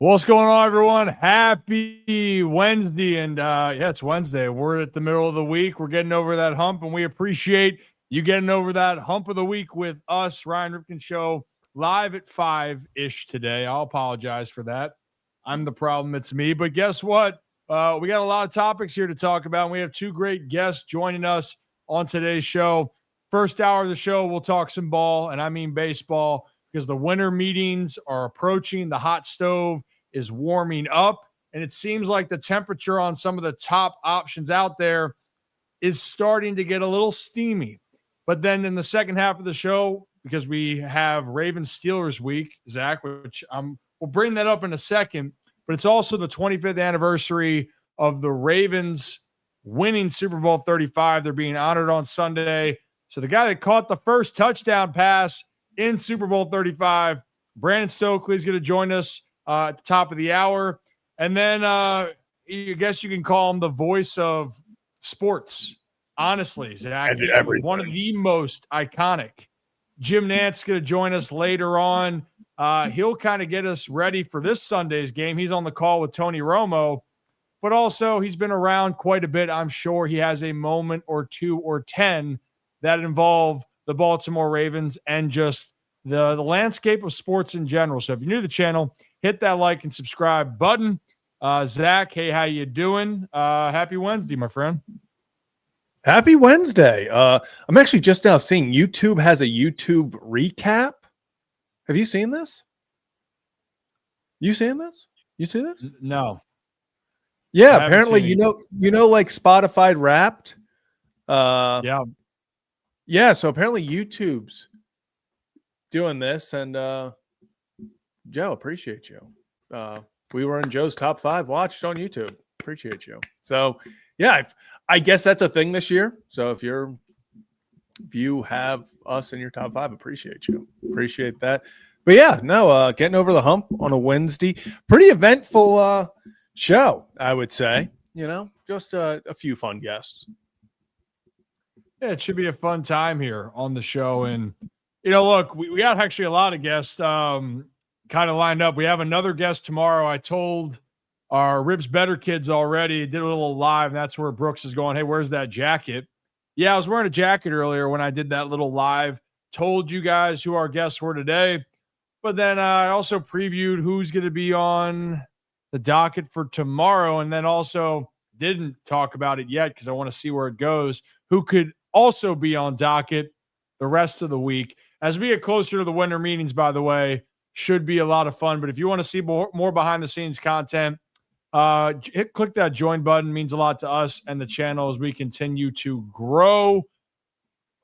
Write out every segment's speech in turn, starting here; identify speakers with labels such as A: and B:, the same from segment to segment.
A: What's going on, everyone? Happy Wednesday. And it's Wednesday. We're at the middle of the week. We're getting over that hump, and we appreciate you getting over that hump of the week with us, Ryan Ripken Show, live at 5-ish today. I'll apologize for that. I'm the problem. It's me. But guess what? We got a lot of topics here to talk about, and we have two great guests joining us on today's show. First hour of the show, we'll talk some ball, and I mean baseball, because the winter meetings are approaching. The hot stove is warming up, and it seems like the temperature on some of the top options out there is starting to get a little steamy. But then in the second half of the show, because we have Ravens Steelers week, Zach, which we'll bring that up in a second, but it's also the 25th anniversary of the Ravens winning Super Bowl 35. They're being honored on Sunday. So the guy that caught the first touchdown pass in Super Bowl 35, Brandon Stokley, is going to join us at the top of the hour. And then I guess you can call him the voice of sports. Honestly, Zach, one of the most iconic. Jim Nantz is going to join us later on. He'll kind of get us ready for this Sunday's game. He's on the call with Tony Romo, but also he's been around quite a bit. I'm sure he has a moment or two or 10 that involve the Baltimore Ravens and just the landscape of sports in general. So if you're new to the channel, hit that like and subscribe button. Zach, hey, how you doing? Happy Wednesday, my friend.
B: Happy Wednesday. I'm actually just now seeing YouTube has a YouTube recap. Have you seen this? You seen this? You see this?
A: No.
B: Yeah, apparently you know like Spotify Wrapped. Yeah, so apparently YouTube's doing this, and Joe, appreciate you. We were in Joe's top 5 watched on YouTube. Appreciate you. So yeah, I guess that's a thing this year. So if you have us in your top 5, appreciate you. Appreciate that. But yeah, no, getting over the hump on a Wednesday. Pretty eventful show, I would say. You know, just a few fun guests.
A: Yeah, it should be a fun time here on the show. And, look, we got actually a lot of guests kind of lined up. We have another guest tomorrow. I told our Ribs Better kids already, did a little live. That's where Brooks is going, hey, where's that jacket? Yeah, I was wearing a jacket earlier when I did that little live. Told you guys who our guests were today. But then I also previewed who's going to be on the docket for tomorrow. And then also didn't talk about it yet because I want to see where it goes. Who could also be on docket the rest of the week. As we get closer to the winter meetings, by the way, should be a lot of fun. But if you want to see more behind-the-scenes content, click that join button. It means a lot to us and the channel as we continue to grow.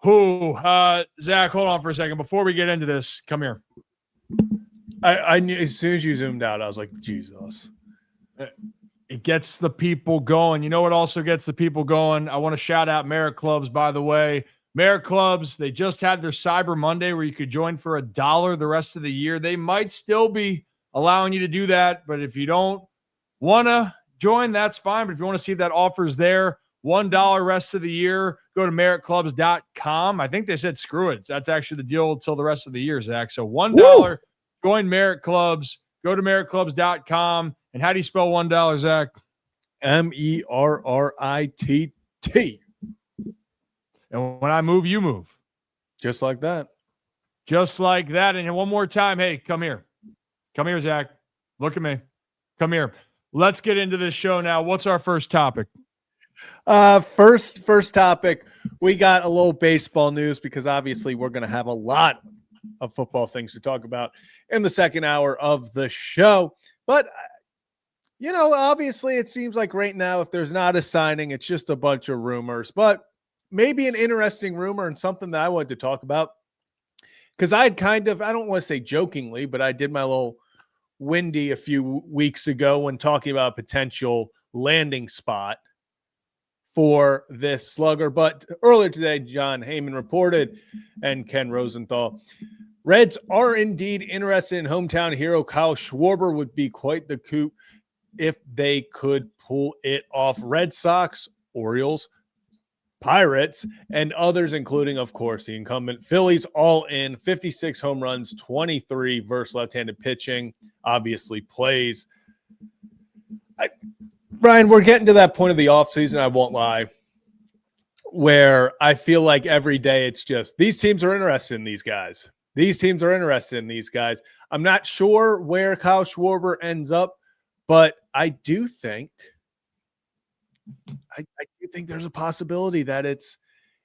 A: Zach, hold on for a second. Before we get into this, come here.
B: I knew as soon as you zoomed out, I was like, Jesus.
A: It gets the people going. You know what also gets the people going? I want to shout out Merit Clubs, by the way. Merit Clubs, they just had their Cyber Monday where you could join for $1 the rest of the year. They might still be allowing you to do that, but if you don't want to join, that's fine. But if you want to see if that offer's there, $1 rest of the year, go to meritclubs.com. I think they said screw it. That's actually the deal until the rest of the year, Zach. So $1, join Merit Clubs, go to meritclubs.com. And how do you spell $1, Zach?
B: MERRITT.
A: And when I move, you move.
B: Just like that.
A: Just like that. And one more time, hey, come here. Come here, Zach. Look at me. Come here. Let's get into this show now. What's our first topic?
B: First topic, we got a little baseball news because obviously we're going to have a lot of football things to talk about in the second hour of the show. But obviously it seems like right now, if there's not a signing, it's just a bunch of rumors. But maybe an interesting rumor and something that I wanted to talk about because I don't want to say jokingly, but I did my little windy a few weeks ago when talking about a potential landing spot for this slugger. But earlier today, John Heyman reported, and Ken Rosenthal, Reds are indeed interested in hometown hero Kyle Schwarber. Would be quite the coup if they could pull it off. Red Sox, Orioles, Pirates, and others, including, of course, the incumbent Phillies, all in 56 home runs, 23 versus left-handed pitching, obviously plays. Brian, we're getting to that point of the offseason, I won't lie, where I feel like every day it's just these teams are interested in these guys. These teams are interested in these guys. I'm not sure where Kyle Schwarber ends up, but I do think there's a possibility that it's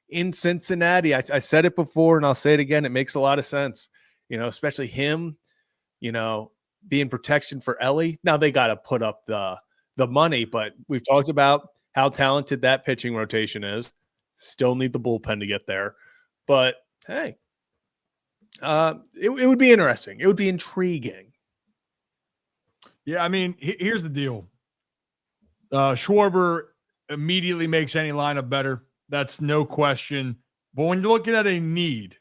B: in Cincinnati. I said it before and I'll say it again. It makes a lot of sense, especially him, being protection for Ellie. Now they got to put up the money, but we've talked about how talented that pitching rotation is. Still need the bullpen to get there, but hey, it would be interesting. It would be intriguing.
A: Yeah, I mean, here's the deal. Schwarber immediately makes any lineup better. That's no question. But when you're looking at a need,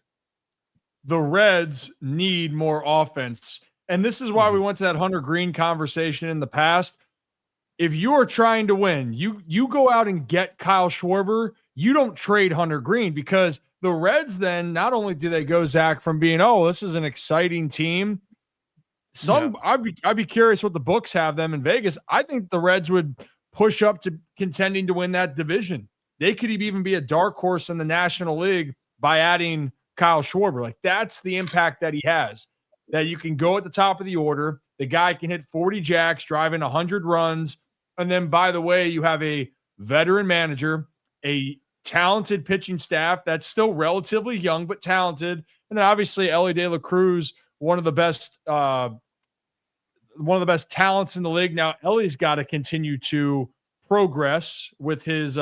A: the Reds need more offense. And this is why we went to that Hunter Green conversation in the past. If you're trying to win, you go out and get Kyle Schwarber. You don't trade Hunter Green, because the Reds then, not only do they go, Zach, from being, this is an exciting team. I'd be curious what the books have them in Vegas. I think the Reds would push up to contending to win that division. They could even be a dark horse in the National League by adding Kyle Schwarber. Like, that's the impact that he has, that you can go at the top of the order. The guy can hit 40 jacks, driving 100 runs. And then, by the way, you have a veteran manager, a talented pitching staff that's still relatively young but talented, and then obviously Ellie De La Cruz, one of the best talents in the league. Now Ellie's got to continue to progress with his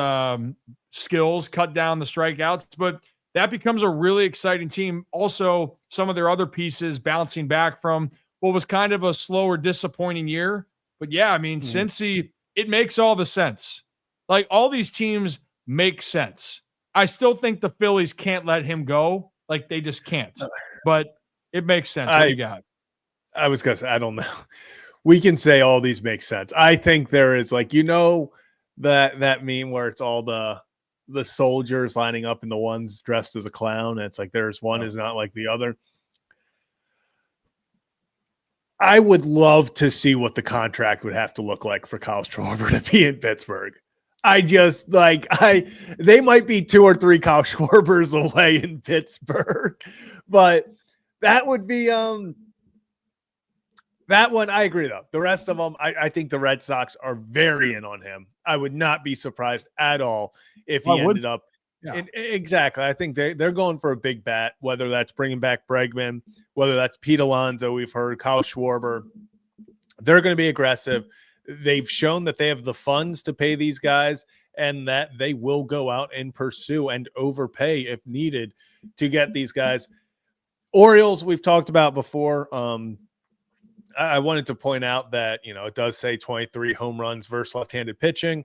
A: skills, cut down the strikeouts, but that becomes a really exciting team. Also, some of their other pieces bouncing back from what was kind of a slower, disappointing year. But yeah, I mean, Cincy, it makes all the sense. Like, all these teams make sense. I still think the Phillies can't let him go. Like, they just can't. But it makes sense. What do you got?
B: I was going to say, I don't know. We can say all these make sense. I think there is, like, that meme where it's all the soldiers lining up and the ones dressed as a clown. And it's like there's one is not like the other. I would love to see what the contract would have to look like for Kyle Schwarber to be in Pittsburgh. They might be 2 or 3 Kyle Schwarbers away in Pittsburgh, but that would be that one. I agree though. The rest of them, I think the Red Sox are very in on him. I would not be surprised at all if he ended up. Yeah. Exactly. I think they're going for a big bat, whether that's bringing back Bregman, whether that's Pete Alonso, we've heard Kyle Schwarber. They're going to be aggressive. They've shown that they have the funds to pay these guys and that they will go out and pursue and overpay if needed to get these guys. Orioles, we've talked about before. I wanted to point out that, it does say 23 home runs versus left-handed pitching.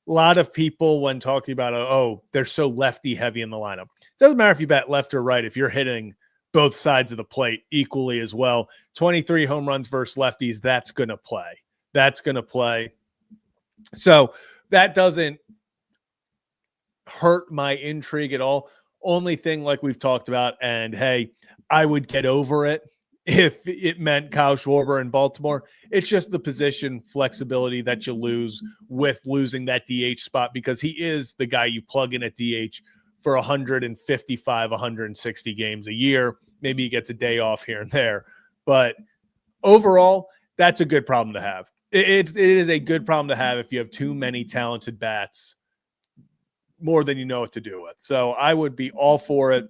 B: A lot of people, when talking about, they're so lefty heavy in the lineup. Doesn't matter if you bat left or right. If you're hitting both sides of the plate equally as well, 23 home runs versus lefties, that's going to play. That's going to play. So that doesn't hurt my intrigue at all. Only thing, like we've talked about, and hey, I would get over it if it meant Kyle Schwarber in Baltimore. It's just the position flexibility that you lose with losing that DH spot, because he is the guy you plug in at DH for 155, 160 games a year. Maybe he gets a day off here and there. But overall, that's a good problem to have. It is a good problem to have if you have too many talented bats, more than you know what to do with. So I would be all for it.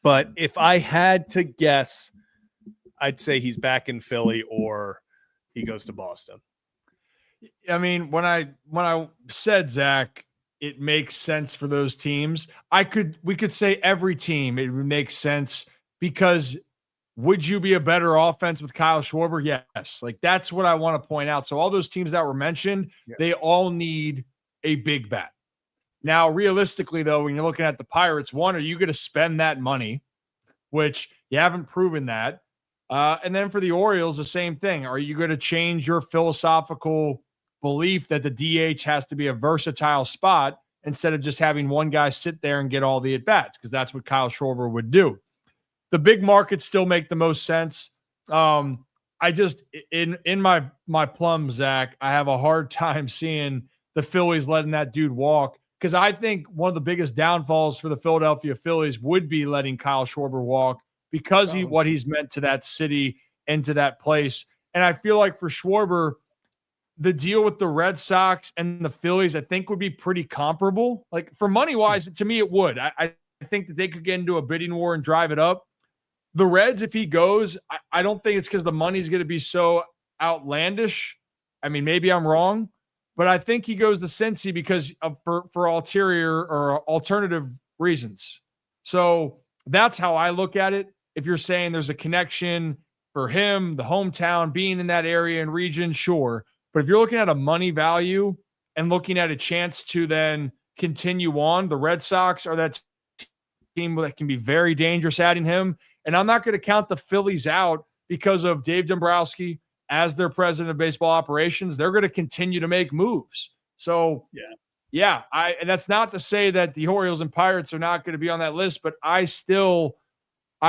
B: But if I had to guess, I'd say he's back in Philly or he goes to Boston.
A: I mean, when I said, Zach, it makes sense for those teams, we could say every team, it would make sense, because would you be a better offense with Kyle Schwarber? Yes. Like, that's what I want to point out. So all those teams that were mentioned, they all need a big bat. Now, realistically, though, when you're looking at the Pirates, one, are you going to spend that money, which you haven't proven that? And then for the Orioles, the same thing. Are you going to change your philosophical belief that the DH has to be a versatile spot instead of just having one guy sit there and get all the at-bats, because that's what Kyle Schwarber would do. The big markets still make the most sense. I just in my plum, Zach, I have a hard time seeing the Phillies letting that dude walk, because I think one of the biggest downfalls for the Philadelphia Phillies would be letting Kyle Schwarber walk, because what he's meant to that city and to that place. And I feel like for Schwarber, the deal with the Red Sox and the Phillies, I think, would be pretty comparable. Like, for money wise, to me, it would. I think that they could get into a bidding war and drive it up. The Reds, if he goes, I don't think it's because the money's going to be so outlandish. I mean, maybe I'm wrong, but I think he goes to Cincy because for ulterior or alternative reasons. So that's how I look at it. If you're saying there's a connection for him, the hometown, being in that area and region, sure. But if you're looking at a money value and looking at a chance to then continue on, the Red Sox are that team that can be very dangerous adding him. And I'm not going to count the Phillies out because of Dave Dombrowski as their president of baseball operations. They're going to continue to make moves. So, and that's not to say that the Orioles and Pirates are not going to be on that list, but I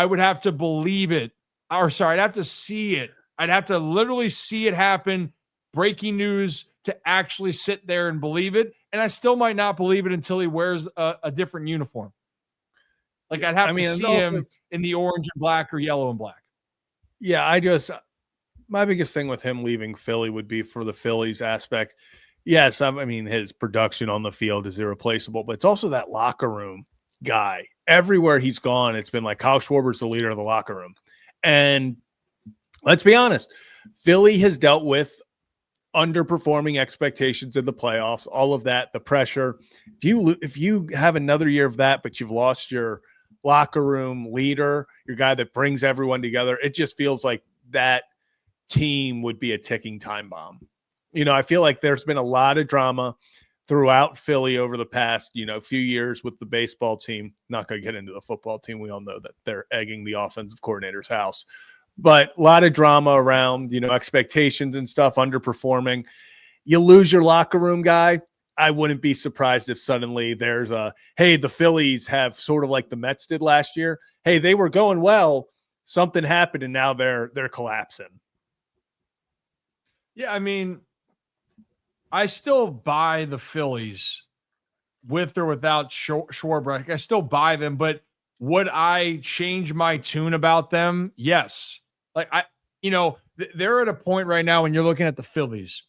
A: would have to believe it. I'd have to see it. I'd have to literally see it happen, breaking news, to actually sit there and believe it. And I still might not believe it until he wears a different uniform. Like, I'd have to see him in the orange and black or yellow and black.
B: Yeah, my biggest thing with him leaving Philly would be for the Phillies aspect. Yes, I mean, his production on the field is irreplaceable, but it's also that locker room guy. Everywhere he's gone, it's been like Kyle Schwarber's the leader of the locker room. And let's be honest, Philly has dealt with underperforming expectations in the playoffs, all of that, the pressure. If you have another year of that, but you've lost your locker room leader, your guy that brings everyone together, it just feels like that team would be a ticking time bomb. I feel like there's been a lot of drama throughout Philly over the past, few years with the baseball team. Not going to get into the football team. We all know that they're egging the offensive coordinator's house. But a lot of drama around, expectations and stuff, underperforming. You lose your locker room guy. I wouldn't be surprised if suddenly there's hey, the Phillies have sort of like the Mets did last year. Hey, they were going well. Something happened, and now they're collapsing.
A: Yeah, I mean, I still buy the Phillies with or without Schwarber. I still buy them, but would I change my tune about them? Yes. Like, they're at a point right now when you're looking at the Phillies.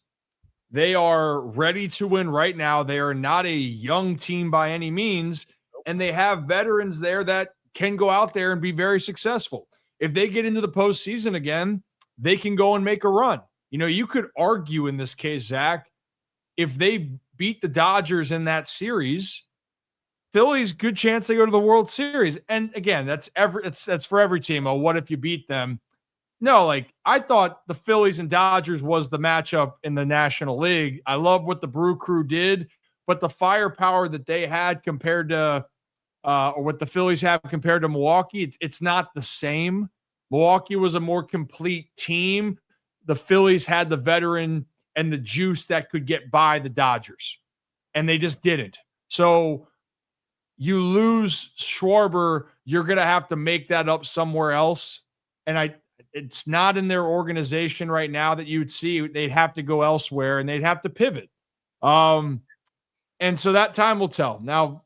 A: They are ready to win right now. They are not a young team by any means, and they have veterans there that can go out there and be very successful. If they get into the postseason again, they can go and make a run. You could argue in this case, Zach, if they beat the Dodgers in that series, Phillies, good chance they go to the World Series. And again, that's for every team. Oh, what if you beat them? No, like, I thought the Phillies and Dodgers was the matchup in the National League. I love what the Brew Crew did, but the firepower that they had compared to or what the Phillies have compared to Milwaukee, it's not the same. Milwaukee was a more complete team. The Phillies had the veteran and the juice that could get by the Dodgers, and they just didn't. So you lose Schwarber, you're going to have to make that up somewhere else. And it's not in their organization right now that you would see. They'd have to go elsewhere and they'd have to pivot. And so that time will tell. Now,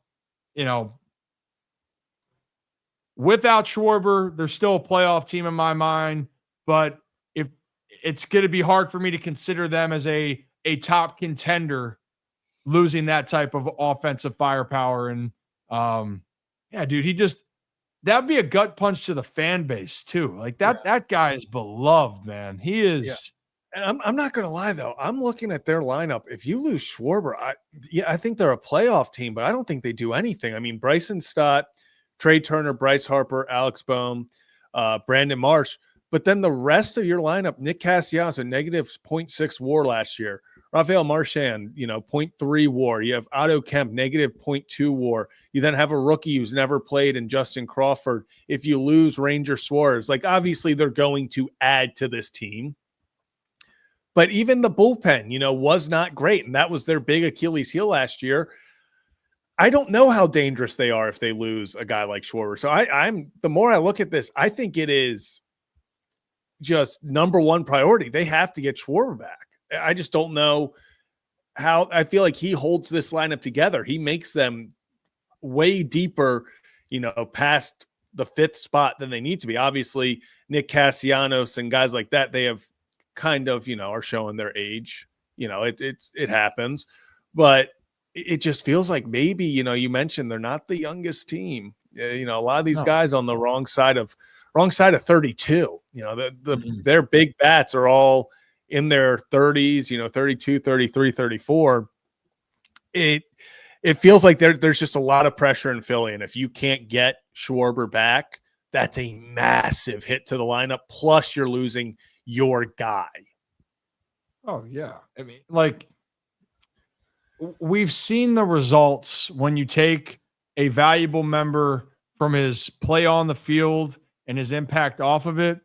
A: without Schwarber, they're still a playoff team in my mind, but if it's going to be hard for me to consider them as a top contender losing that type of offensive firepower. And dude, that'd be a gut punch to the fan base too. Like that guy is beloved, man. He is.
B: Yeah. And I'm not going to lie though. I'm looking at their lineup. If you lose Schwarber, I think they're a playoff team, but I don't think they do anything. I mean, Bryson Stott, Trey Turner, Bryce Harper, Alex Bohm, Brandon Marsh, but then the rest of your lineup, Nick Castellanos, a negative 0.6 WAR last year. Rafael Marchand, 0.3 WAR. You have Otto Kemp, negative 0.2 WAR. You then have a rookie who's never played in Justin Crawford. If you lose Ranger Suarez, like, obviously they're going to add to this team. But even the bullpen, was not great. And that was their big Achilles heel last year. I don't know how dangerous they are if they lose a guy like Schwarber. So I'm the more I look at this, I think it is just number one priority. They have to get Schwarber back. I just don't know how. I feel like he holds this lineup together. He makes them way deeper, past the fifth spot than they need to be. Obviously, Nick Castellanos and guys like that, they have kind of, are showing their age. It happens, but it just feels like maybe, you mentioned they're not the youngest team. A lot of these guys on the wrong side of 32. Their big bats are all in their 30s, 32, 33, 34. It feels like there's just a lot of pressure in Philly, and if you can't get Schwarber back, that's a massive hit to the lineup. Plus, you're losing your guy.
A: Oh yeah, I mean, like, we've seen the results when you take a valuable member from his play on the field and his impact off of it.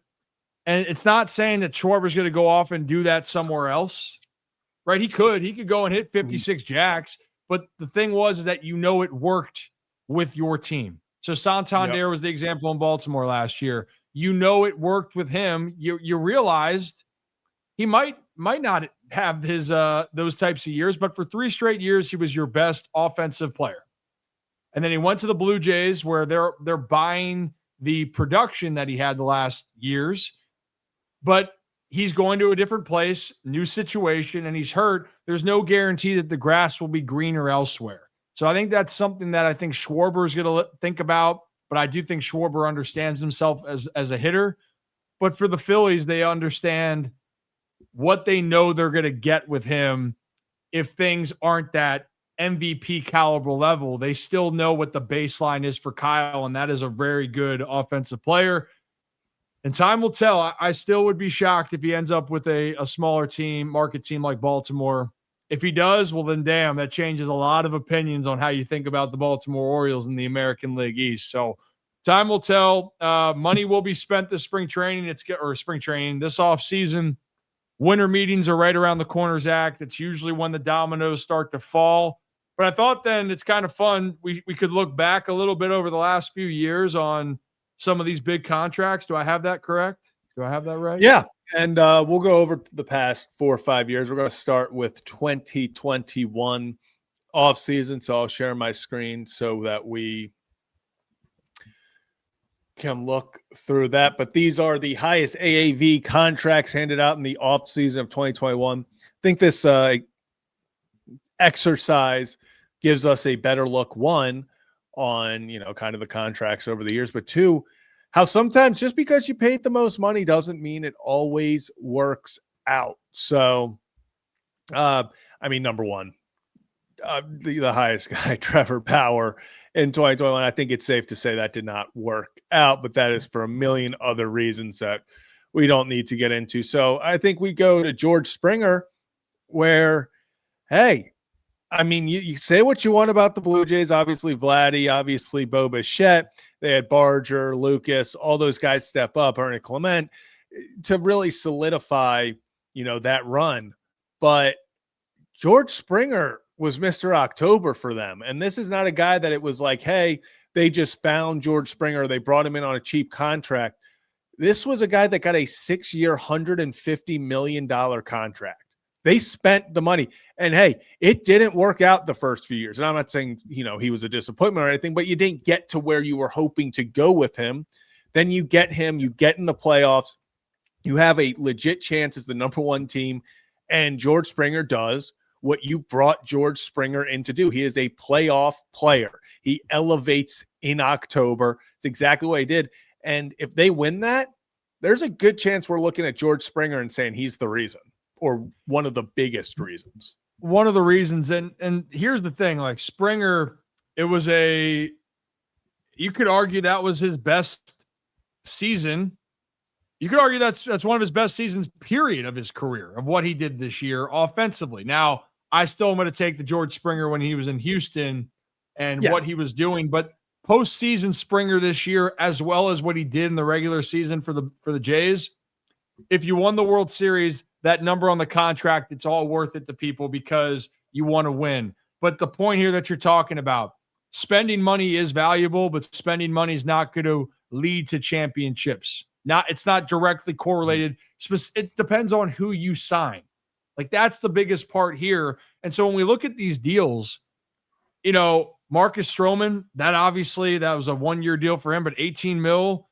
A: And it's not saying that Schwarber's going to go off and do that somewhere else, right? He could go and hit 56 jacks. But the thing was that, it worked with your team. So Santander was the example in Baltimore last year. It worked with him. You realized he might not have his those types of years, but for 3 straight years, he was your best offensive player. And then he went to the Blue Jays, where they're buying the production that he had the last years, but he's going to a different place, new situation, and he's hurt. There's no guarantee that the grass will be greener elsewhere. So I think that's something that I think Schwarber is going to think about, but I do think Schwarber understands himself as a hitter. But for the Phillies, they understand what they know they're going to get with him. If things aren't that MVP caliber level, they still know what the baseline is for Kyle, and that is a very good offensive player. And time will tell. I still would be shocked if he ends up with a smaller team, market team like Baltimore. If he does, well, then damn, that changes a lot of opinions on how you think about the Baltimore Orioles in the American League East. So time will tell. Money will be spent this spring training. This offseason. Winter meetings are right around the corner, Zach. That's usually when the dominoes start to fall. But I thought then it's kind of fun. We could look back a little bit over the last few years on some of these big contracts. Do I have that correct? Do I have that right?
B: Yeah. And we'll go over the past 4 or 5 years. We're going to start with 2021 offseason. So I'll share my screen so that we can look through that. But these are the highest AAV contracts handed out in the offseason of 2021. I think this exercise gives us a better look, one, on, kind of the contracts over the years, but two, how sometimes just because you paid the most money doesn't mean it always works out. So, number one, the highest guy, Trevor Bauer, in 2021, I think it's safe to say that did not work out, but that is for a million other reasons that we don't need to get into. So I think we go to George Springer, where, hey, you say what you want about the Blue Jays, obviously Vladdy, obviously Bo Bichette. They had Barger, Lucas, all those guys step up, Ernie Clement, to really solidify, that run. But George Springer was Mr. October for them. And this is not a guy that it was like, hey, they just found George Springer. They brought him in on a cheap contract. This was a guy that got a 6-year, $150 million contract. They spent the money. And hey, it didn't work out the first few years. And I'm not saying, he was a disappointment or anything, but you didn't get to where you were hoping to go with him. Then you get him, you get in the playoffs, you have a legit chance as the number one team. And George Springer does what you brought George Springer in to do. He is a playoff player. He elevates in October. It's exactly what he did. And if they win that, there's a good chance we're looking at George Springer and saying he's the reason, or one of the biggest reasons.
A: One of the reasons. And here's the thing, like Springer, you could argue that was his best season. You could argue that's one of his best seasons, period, of his career, of what he did this year offensively. Now, I still am going to take the George Springer when he was in Houston and what he was doing, but postseason Springer this year, as well as what he did in the regular season for the Jays, if you won the World Series, that number on the contract, it's all worth it to people because you want to win. But the point here that you're talking about, spending money is valuable, but spending money is not going to lead to championships. It's not directly correlated. It depends on who you sign. Like, that's the biggest part here. And so when we look at these deals, Marcus Stroman, that was a 1-year deal for him, but 18 mil.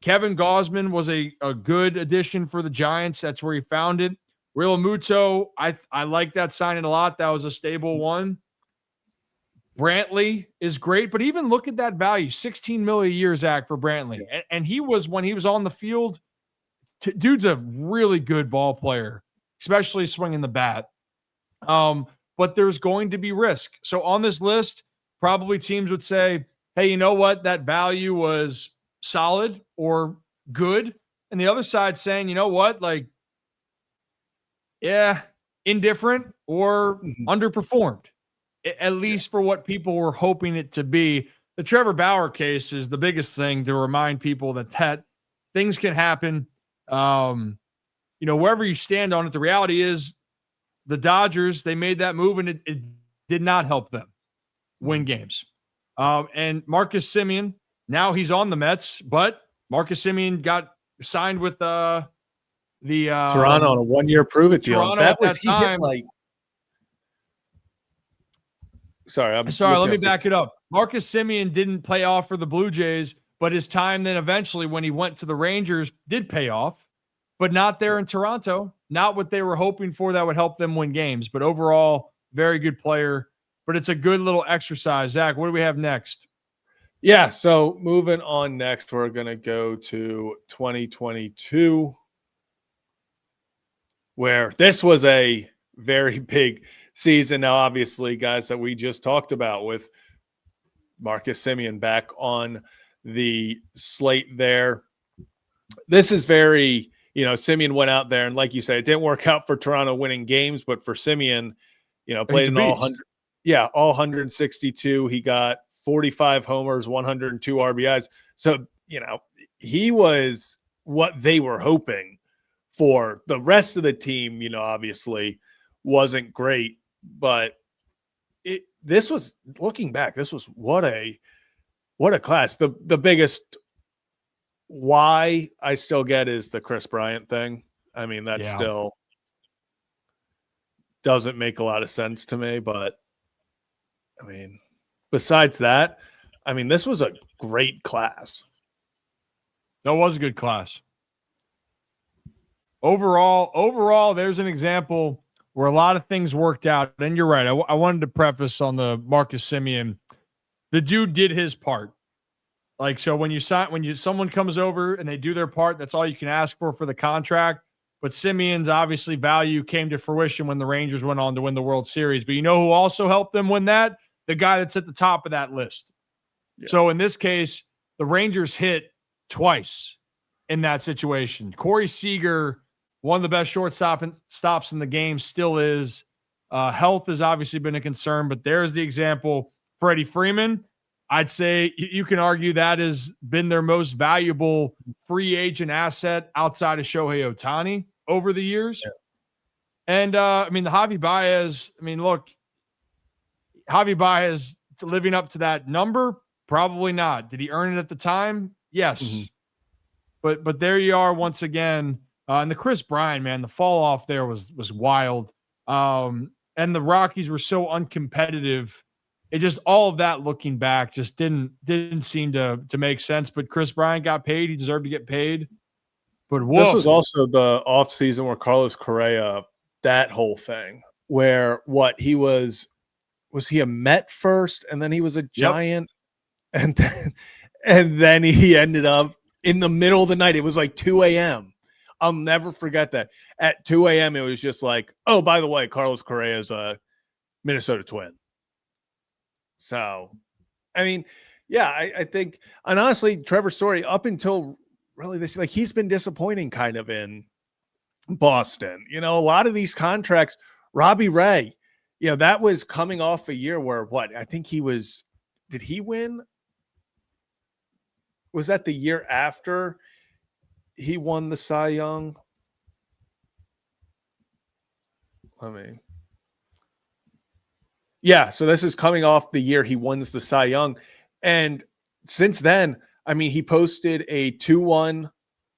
A: Kevin Gausman was a good addition for the Giants. That's where he found it. Real Muto, I like that signing a lot. That was a stable one. Brantley is great, but even look at that value, 16 mil a year, Zach, for Brantley. And he was, when he was on the field, dude's a really good ball player, especially swinging the bat. But there's going to be risk. So on this list, probably teams would say, hey, you know what? That value was solid or good. And the other side saying, you know what? Like, yeah, indifferent or underperformed, at least for what people were hoping it to be. The Trevor Bauer case is the biggest thing to remind people that things can happen. Wherever you stand on it, the reality is the Dodgers, they made that move and it did not help them win games. And Marcus Semien, now he's on the Mets, but Marcus Semien got signed with the
B: Toronto on a 1-year prove-it deal.
A: Toronto that was he time.
B: Sorry,
A: let me back it up. Marcus Semien didn't play off for the Blue Jays, but his time then eventually when he went to the Rangers did pay off, but not there in Toronto. Not what they were hoping for that would help them win games. But overall, very good player. But it's a good little exercise. Zach, what do we have next?
B: Yeah, so moving on next, we're going to go to 2022, where this was a very big season. Now, obviously, guys, that we just talked about with Marcus Semien back on the slate there. This is very, Semien went out there, and like you say, it didn't work out for Toronto winning games, but for Semien, played in all 100. Yeah, all 162. He got 45 homers, 102 RBIs. So, he was what they were hoping for. The rest of the team, obviously wasn't great, but this was, looking back, this was what a class. The biggest why I still get is the Chris Bryant thing. I mean, that still doesn't make a lot of sense to me, but I mean, besides that, this was a great class.
A: That was a good class. Overall, there's an example where a lot of things worked out. And you're right. I wanted to preface on the Marcus Semien. The dude did his part. Like, so when someone comes over and they do their part, that's all you can ask for the contract. But Semien's obviously value came to fruition when the Rangers went on to win the World Series. But you know who also helped them win that? The guy that's at the top of that list. Yeah. So in this case, the Rangers hit twice in that situation. Corey Seager, one of the best stops in the game, still is. Health has obviously been a concern, but there's the example. Freddie Freeman, I'd say you can argue that has been their most valuable free agent asset outside of Shohei Ohtani over the years. Yeah. And, the Javi Baez, look, Javi Baez living up to that number? Probably not. Did he earn it at the time? Yes. Mm-hmm. But there you are once again. And the Chris Bryant, man, the fall off there was wild. And the Rockies were so uncompetitive. It just, all of that looking back just didn't seem to make sense. But Chris Bryant got paid. He deserved to get paid. But whoa.
B: This was also the offseason where Carlos Correa, that whole thing, where he was he a Met first and then he was a Giant? Yep. And then he ended up in the middle of the night. It was like 2 a.m. I'll never forget that. At 2 a.m., it was just like, oh, by the way, Carlos Correa is a Minnesota Twin. So, I think, and honestly, Trevor's story up until really this, like, he's been disappointing kind of in Boston. A lot of these contracts, Robbie Ray, that was coming off a year where I think did he win? Was that the year after he won the Cy Young? Yeah, so this is coming off the year he wins the Cy Young. And since then, I mean, he posted a 2-1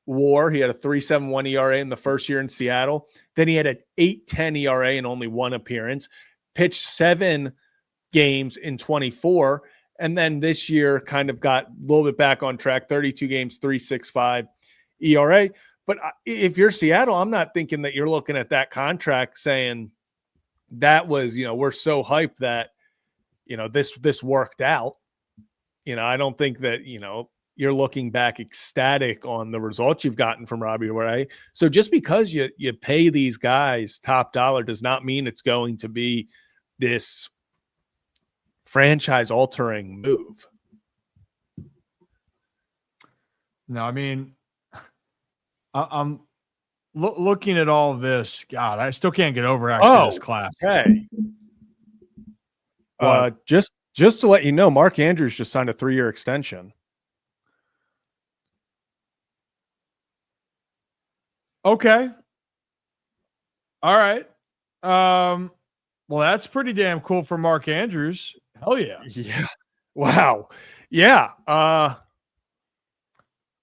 B: WAR. He had a 3.71 ERA in the first year in Seattle. Then he had an 8.10 ERA in only one appearance, pitched 7 games in 24. And then this year kind of got a little bit back on track, 32 games, 3.65 ERA. But if you're Seattle, I'm not thinking that you're looking at that contract saying that was, we're so hyped that, this worked out. I don't think that, you're looking back ecstatic on the results you've gotten from Robbie Ray. So just because you pay these guys top dollar does not mean it's going to be this franchise altering move.
A: No, I mean, I'm looking at all of this. God, I still can't get over this class.
B: Okay. Just to let you know, Mark Andrews just signed a 3-year extension.
A: Okay. All right. Well, that's pretty damn cool for Mark Andrews. Hell yeah.
B: Yeah. Wow. Yeah.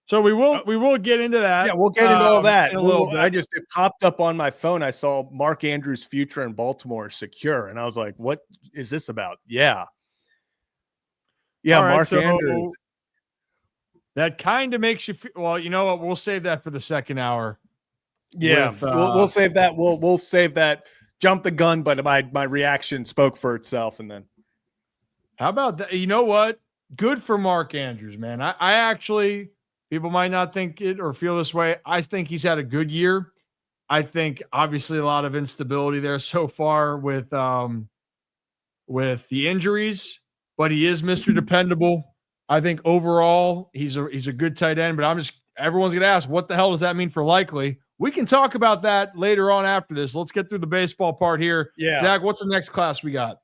A: So we will get into that.
B: Yeah, we'll get into all that
A: in a little bit.
B: It popped up on my phone. I saw Mark Andrews' future in Baltimore is secure, and I was like, "What is this about?" Yeah,
A: right,
B: Mark Andrews.
A: That kind of makes you feel. Well, you know what? We'll save that for the second hour.
B: Yeah, we'll save that. We'll save that. Jump the gun, but my reaction spoke for itself. And then,
A: how about that? You know what? Good for Mark Andrews, man. I actually, people might not think it or feel this way. I think he's had a good year. I think obviously a lot of instability there so far with the injuries, but he is Mr. Dependable. I think overall he's a good tight end, but everyone's gonna ask, what the hell does that mean for Likely? We can talk about that later on after this. Let's get through the baseball part here.
B: Yeah.
A: Zach, what's the next class we got?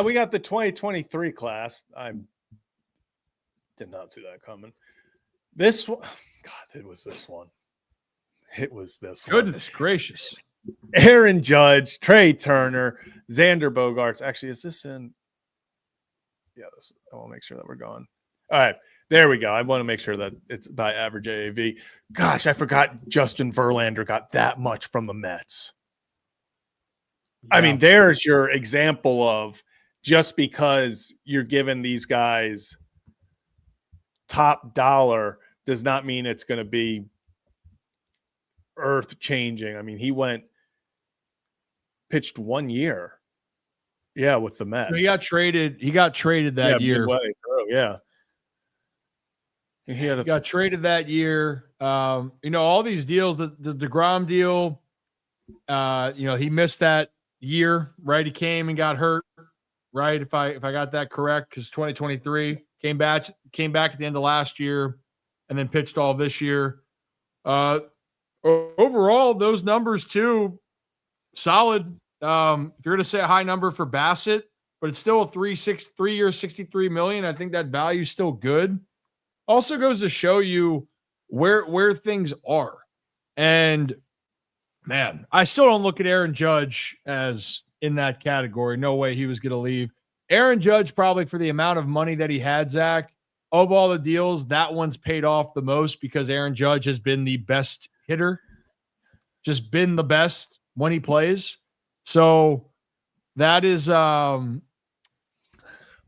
B: We got the 2023 class. I did not see that coming. This one, God, it was this one.
A: Goodness gracious.
B: Aaron Judge, Trey Turner, Xander Bogaerts. Actually, is this in? Yeah, I want to make sure that we're going. All right, there we go. I want to make sure that it's by average AAV. Gosh, I forgot Justin Verlander got that much from the Mets. Yeah. I mean, there's your example of just because you're giving these guys top dollar does not mean it's going to be earth changing. I mean, he pitched 1 year. Yeah, with the Mets.
A: He got traded that year.
B: Yeah.
A: He got traded that year. All these deals, the DeGrom deal, he missed that year, right? He came and got hurt, right? If I got that correct, because 2023 came back at the end of last year and then pitched all this year. Overall, those numbers too, solid. If you're going to say a high number for Bassett, but it's still a 3-year, $63 million. I think that value is still good. Also goes to show you where things are. And man, I still don't look at Aaron Judge as in that category. No way he was going to leave. Aaron Judge, probably for the amount of money that he had, Zach, of all the deals, that one's paid off the most because Aaron Judge has been the best hitter, just been the best when he plays. So that is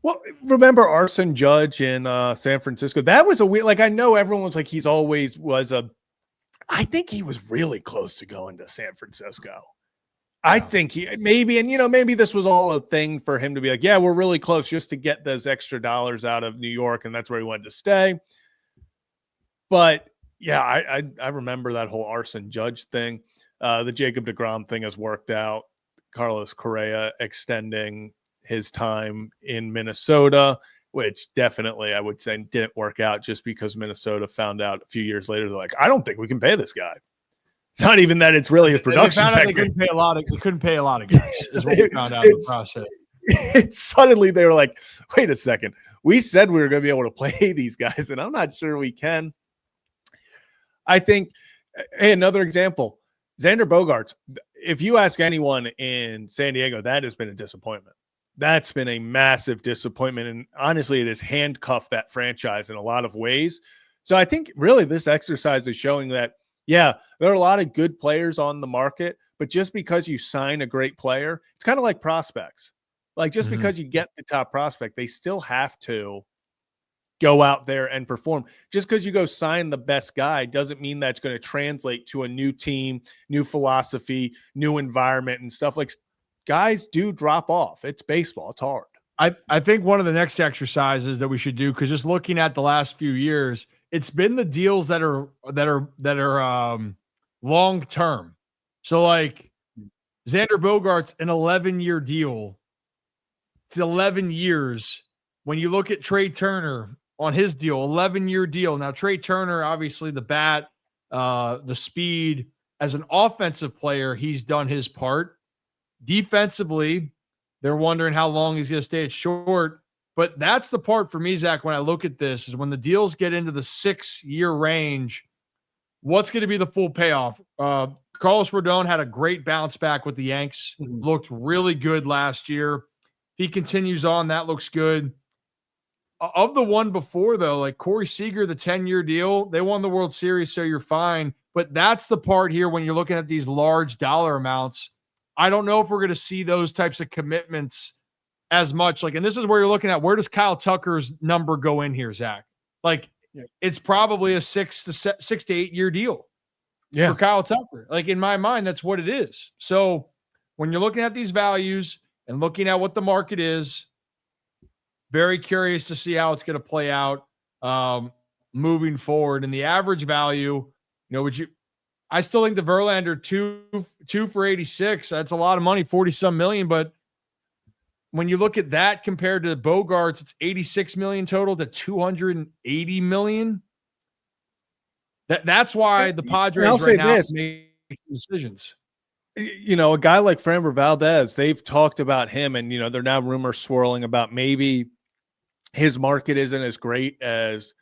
B: well, remember Arson Judge in San Francisco? That was a weird, I know everyone was like, he's always was I think he was really close to going to San Francisco. I think he maybe this was all a thing for him to be like, yeah, we're really close just to get those extra dollars out of New York. And that's where he wanted to stay. But yeah, I remember that whole Arson Judge thing. The Jacob deGrom thing has worked out. Carlos Correa extending his time in Minnesota, which definitely I would say didn't work out just because Minnesota found out a few years later, they're like, I don't think we can pay this guy. It's not even that it's really his production.
A: They couldn't pay a lot of guys is what we found out in the process.
B: Suddenly they were like, wait a second. We said we were going to be able to play these guys, and I'm not sure we can. I think, hey, another example, Xander Bogaerts. If you ask anyone in San Diego, that has been a disappointment. That's been a massive disappointment. And honestly, it has handcuffed that franchise in a lot of ways. So I think really this exercise is showing that, yeah, there are a lot of good players on the market, but just because you sign a great player, it's kind of like prospects. Like just because you get the top prospect, they still have to go out there and perform. Just because you go sign the best guy doesn't mean that's going to translate to a new team, new philosophy, new environment and stuff. Like guys do drop off. It's baseball. It's hard.
A: I think one of the next exercises that we should do, because just looking at the last few years, it's been the deals that are long term. So like Xander Bogaerts, an 11-year deal. It's 11 years. When you look at Trey Turner on his deal, 11-year deal. Now Trey Turner, obviously the bat, the speed. As an offensive player, he's done his part. Defensively, they're wondering how long he's going to stay at short. But that's the part for me, Zach, when I look at this, is when the deals get into the 6-year range, what's going to be the full payoff? Carlos Rodon had a great bounce back with the Yanks. Looked really good last year. If he continues on, that looks good. Of the one before, though, like Corey Seager, the 10-year deal, they won the World Series, so you're fine. But that's the part here when you're looking at these large dollar amounts. I don't know if we're going to see those types of commitments as much. Like, and this is where you're looking at, where does Kyle Tucker's number go in here, Zach? Like, it's probably a 6 to 8 year deal for Kyle Tucker. Like, in my mind, that's what it is. So when you're looking at these values and looking at what the market is, very curious to see how it's going to play out moving forward. And the average value, I still think the Verlander two for 86. That's a lot of money, 40-some million. But when you look at that compared to the Bogaerts, it's 86 million total to 280 million. That's why the Padres right now make decisions.
B: A guy like Framber Valdez, they've talked about him, and there are now rumors swirling about maybe his market isn't as great as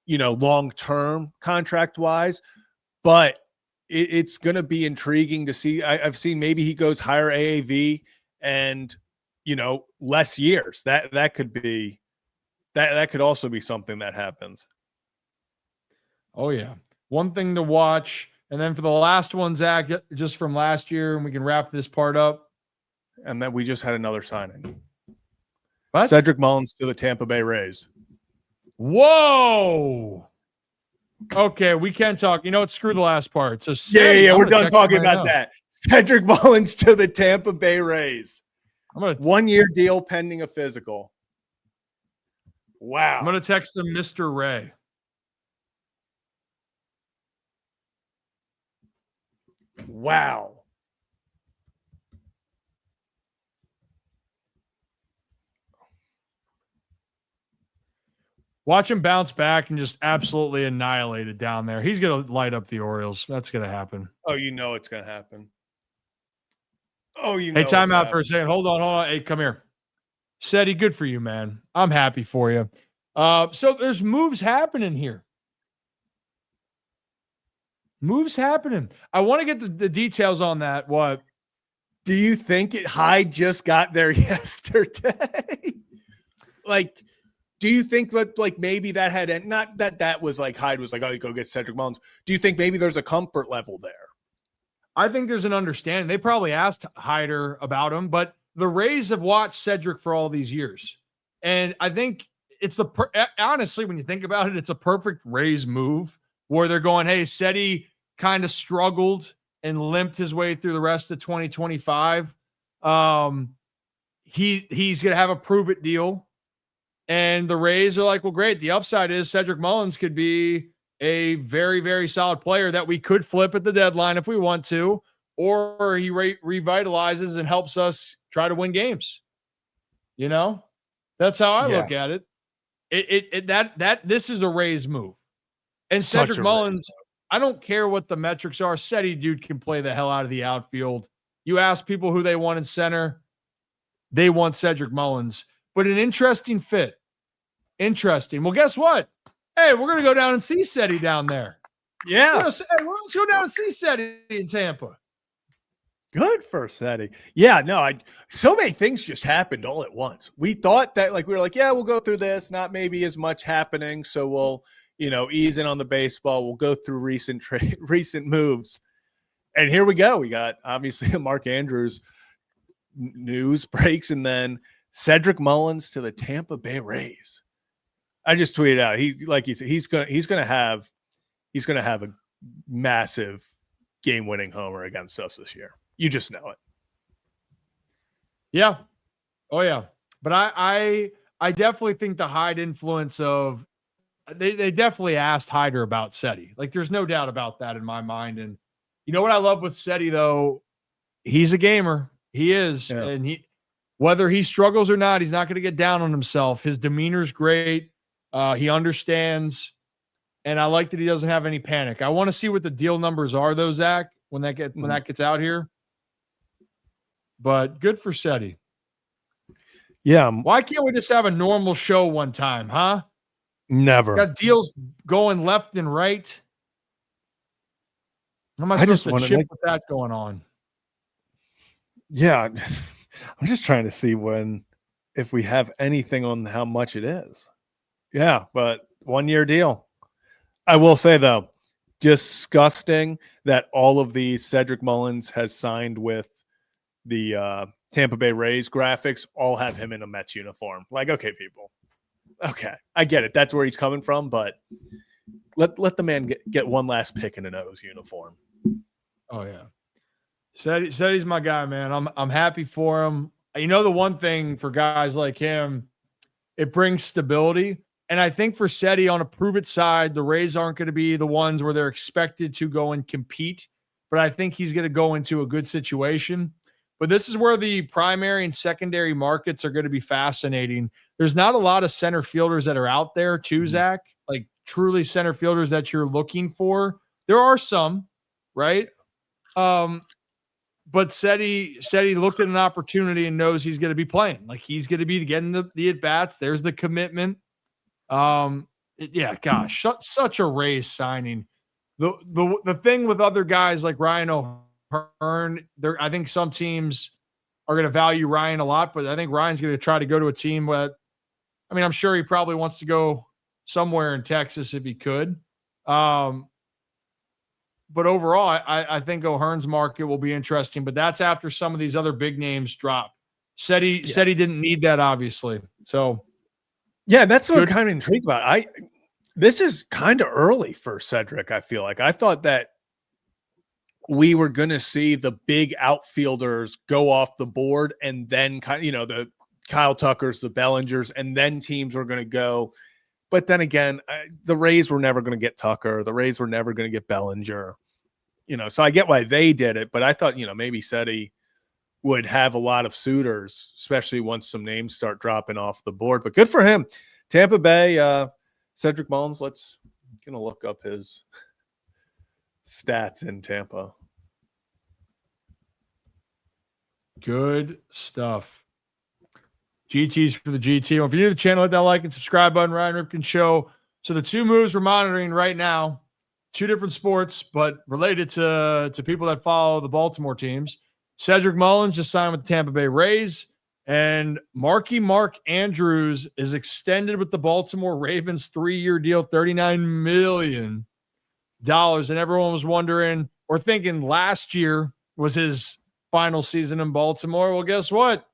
B: long-term contract-wise, but it's going to be intriguing to see. I've seen maybe he goes higher AAV and, less years. That could be that could also be something that happens.
A: Oh, yeah. One thing to watch. And then for the last one, Zach, just from last year, and we can wrap this part up.
B: And then we just had another signing.
A: What?
B: Cedric Mullins to the Tampa Bay Rays.
A: Whoa. Okay, we can talk. Screw the last part. So
B: we're done talking about that. Cedric Mullins to the Tampa Bay Rays. 1-year deal pending a physical. Wow.
A: I'm going to text him Mr. Ray.
B: Wow.
A: Watch him bounce back and just absolutely annihilate it down there. He's going to light up the Orioles. That's going to happen.
B: Oh, it's going to happen. Oh,
A: Hey, time out for a second. Hold on. Hey, come here. Seti, good for you, man. I'm happy for you. So there's moves happening here. Moves happening. I want to get the details on that. What?
B: Do you think Hyde just got there yesterday? Do you think that maybe that had not that was like Hyde was like, oh, you go get Cedric Mullins. Do you think maybe there's a comfort level there?
A: I think there's an understanding. They probably asked Hyder about him, but the Rays have watched Cedric for all these years. And I think it's honestly, when you think about it, it's a perfect Rays move where they're going, hey, Seti kind of struggled and limped his way through the rest of 2025. He's going to have a prove it deal. And the Rays are like, well, great. The upside is Cedric Mullins could be a very, very solid player that we could flip at the deadline if we want to, or he revitalizes and helps us try to win games. That's how I look at it. This is a Rays move. And Cedric Mullins, I don't care what the metrics are. Seti dude can play the hell out of the outfield. You ask people who they want in center, they want Cedric Mullins. But an interesting fit. Interesting. Well, guess what? Hey, we're going to go down and see Seti down there.
B: Yeah.
A: Let's go down and see Seti in Tampa.
B: Good for Seti. Yeah, no, so many things just happened all at once. We thought that we were like, yeah, we'll go through this, not maybe as much happening. So we'll, ease in on the baseball. We'll go through recent moves. And here we go. We got obviously Mark Andrews news breaks, and then Cedric Mullins to the Tampa Bay Rays. I just tweeted out, he's gonna have a massive game-winning homer against us this year. You just know it.
A: Yeah. Oh yeah. But I definitely think the Hyde influence of they definitely asked Hyder about Seti. Like there's no doubt about that in my mind. And you know what I love with Seti though? He's a gamer. He is. Yeah. And whether he struggles or not, he's not going to get down on himself. His demeanor's great. He understands. And I like that he doesn't have any panic. I want to see what the deal numbers are though, Zach, when that gets out here. But good for Seti.
B: Yeah.
A: Why can't we just have a normal show one time, huh?
B: Never.
A: Got deals going left and right. How am I supposed to chip with that going on?
B: Yeah. I'm just trying to see if we have anything on how much it is. Yeah, but 1-year deal. I will say though, disgusting that all of these Cedric Mullins has signed with the Tampa Bay Rays graphics all have him in a Mets uniform. Like, okay, people. Okay, I get it. That's where he's coming from, but let the man get one last pick in an O's uniform.
A: Oh yeah. Seti's my guy, man. I'm happy for him. You know, the one thing for guys like him, it brings stability. And I think for Seti on a prove it side, the Rays aren't going to be the ones where they're expected to go and compete. But I think he's going to go into a good situation. But this is where the primary and secondary markets are going to be fascinating. There's not a lot of center fielders that are out there too, Zach, like truly center fielders that you're looking for. There are some, right? But Seti looked at an opportunity and knows he's going to be playing. Like he's going to be getting the at-bats. There's the commitment. Yeah, gosh, such a Rays signing. The thing with other guys like Ryan O'Hearn, I think some teams are going to value Ryan a lot, but I think Ryan's going to try to go to a team that, I mean, I'm sure he probably wants to go somewhere in Texas if he could. But overall, I think O'Hearn's market will be interesting, but that's after some of these other big names drop. Seti didn't need that, obviously. So,
B: yeah, that's what I'm kind of intrigued about. This is kind of early for Cedric, I feel like. I thought that we were going to see the big outfielders go off the board and then the Kyle Tuckers, the Bellingers, and then teams were going to go. But then again, the Rays were never going to get Tucker. The Rays were never going to get Bellinger. So I get why they did it, but I thought, maybe Seti would have a lot of suitors, especially once some names start dropping off the board. But good for him. Tampa Bay, Cedric Mullins, I'm going to look up his stats in Tampa.
A: Good stuff. GTs for the GT. Well, if you're new to the channel, hit that like and subscribe button. Ryan Ripken Show. So the two moves we're monitoring right now, two different sports, but related to people that follow the Baltimore teams. Cedric Mullins just signed with the Tampa Bay Rays, and Mark Andrews is extended with the Baltimore Ravens 3-year deal, $39 million. And everyone was wondering or thinking last year was his final season in Baltimore. Well, guess what?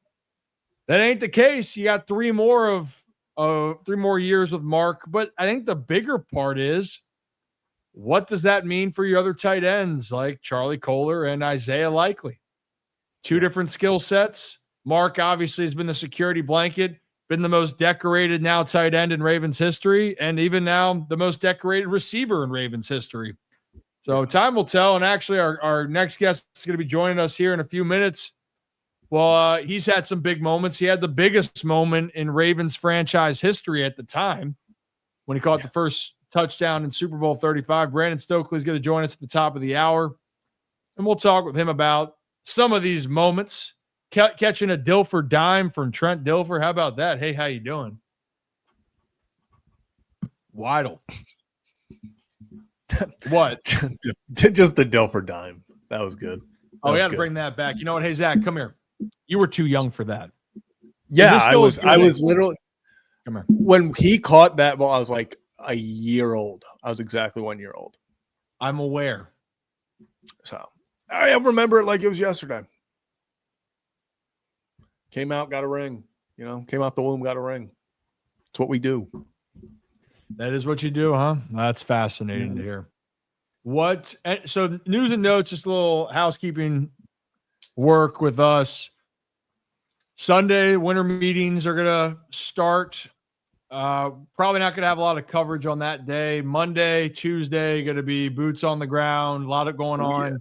A: That ain't the case. You got 3 more years with Mark. But I think the bigger part is, what does that mean for your other tight ends like Charlie Kohler and Isaiah Likely? Two different skill sets. Mark obviously has been the security blanket, been the most decorated now tight end in Ravens history, and even now the most decorated receiver in Ravens history. So time will tell. And actually, our next guest is going to be joining us here in a few minutes. Well, he's had some big moments. He had the biggest moment in Ravens franchise history at the time when he caught the first touchdown in Super Bowl 35. Brandon Stokley is going to join us at the top of the hour, and we'll talk with him about some of these moments. Catching a Dilfer dime from Trent Dilfer. How about that? Hey, how you doing? Weidel. What?
B: Just the Dilfer dime. That was good.
A: Oh, we got to bring that back. You know what? Hey, Zach, come here. You were too young for that.
B: Yeah, I was literally.
A: Come here.
B: When he caught that ball, I was like a year old. I was exactly 1 year old.
A: I'm aware.
B: So I remember it like it was yesterday. Came out, got a ring. Came out the womb, got a ring. It's what we do.
A: That is what you do, huh? That's fascinating to hear. So news and notes, just a little housekeeping work with us. Sunday, winter meetings are going to start. Probably not going to have a lot of coverage on that day. Monday, Tuesday, going to be boots on the ground. A lot of going on. Yeah.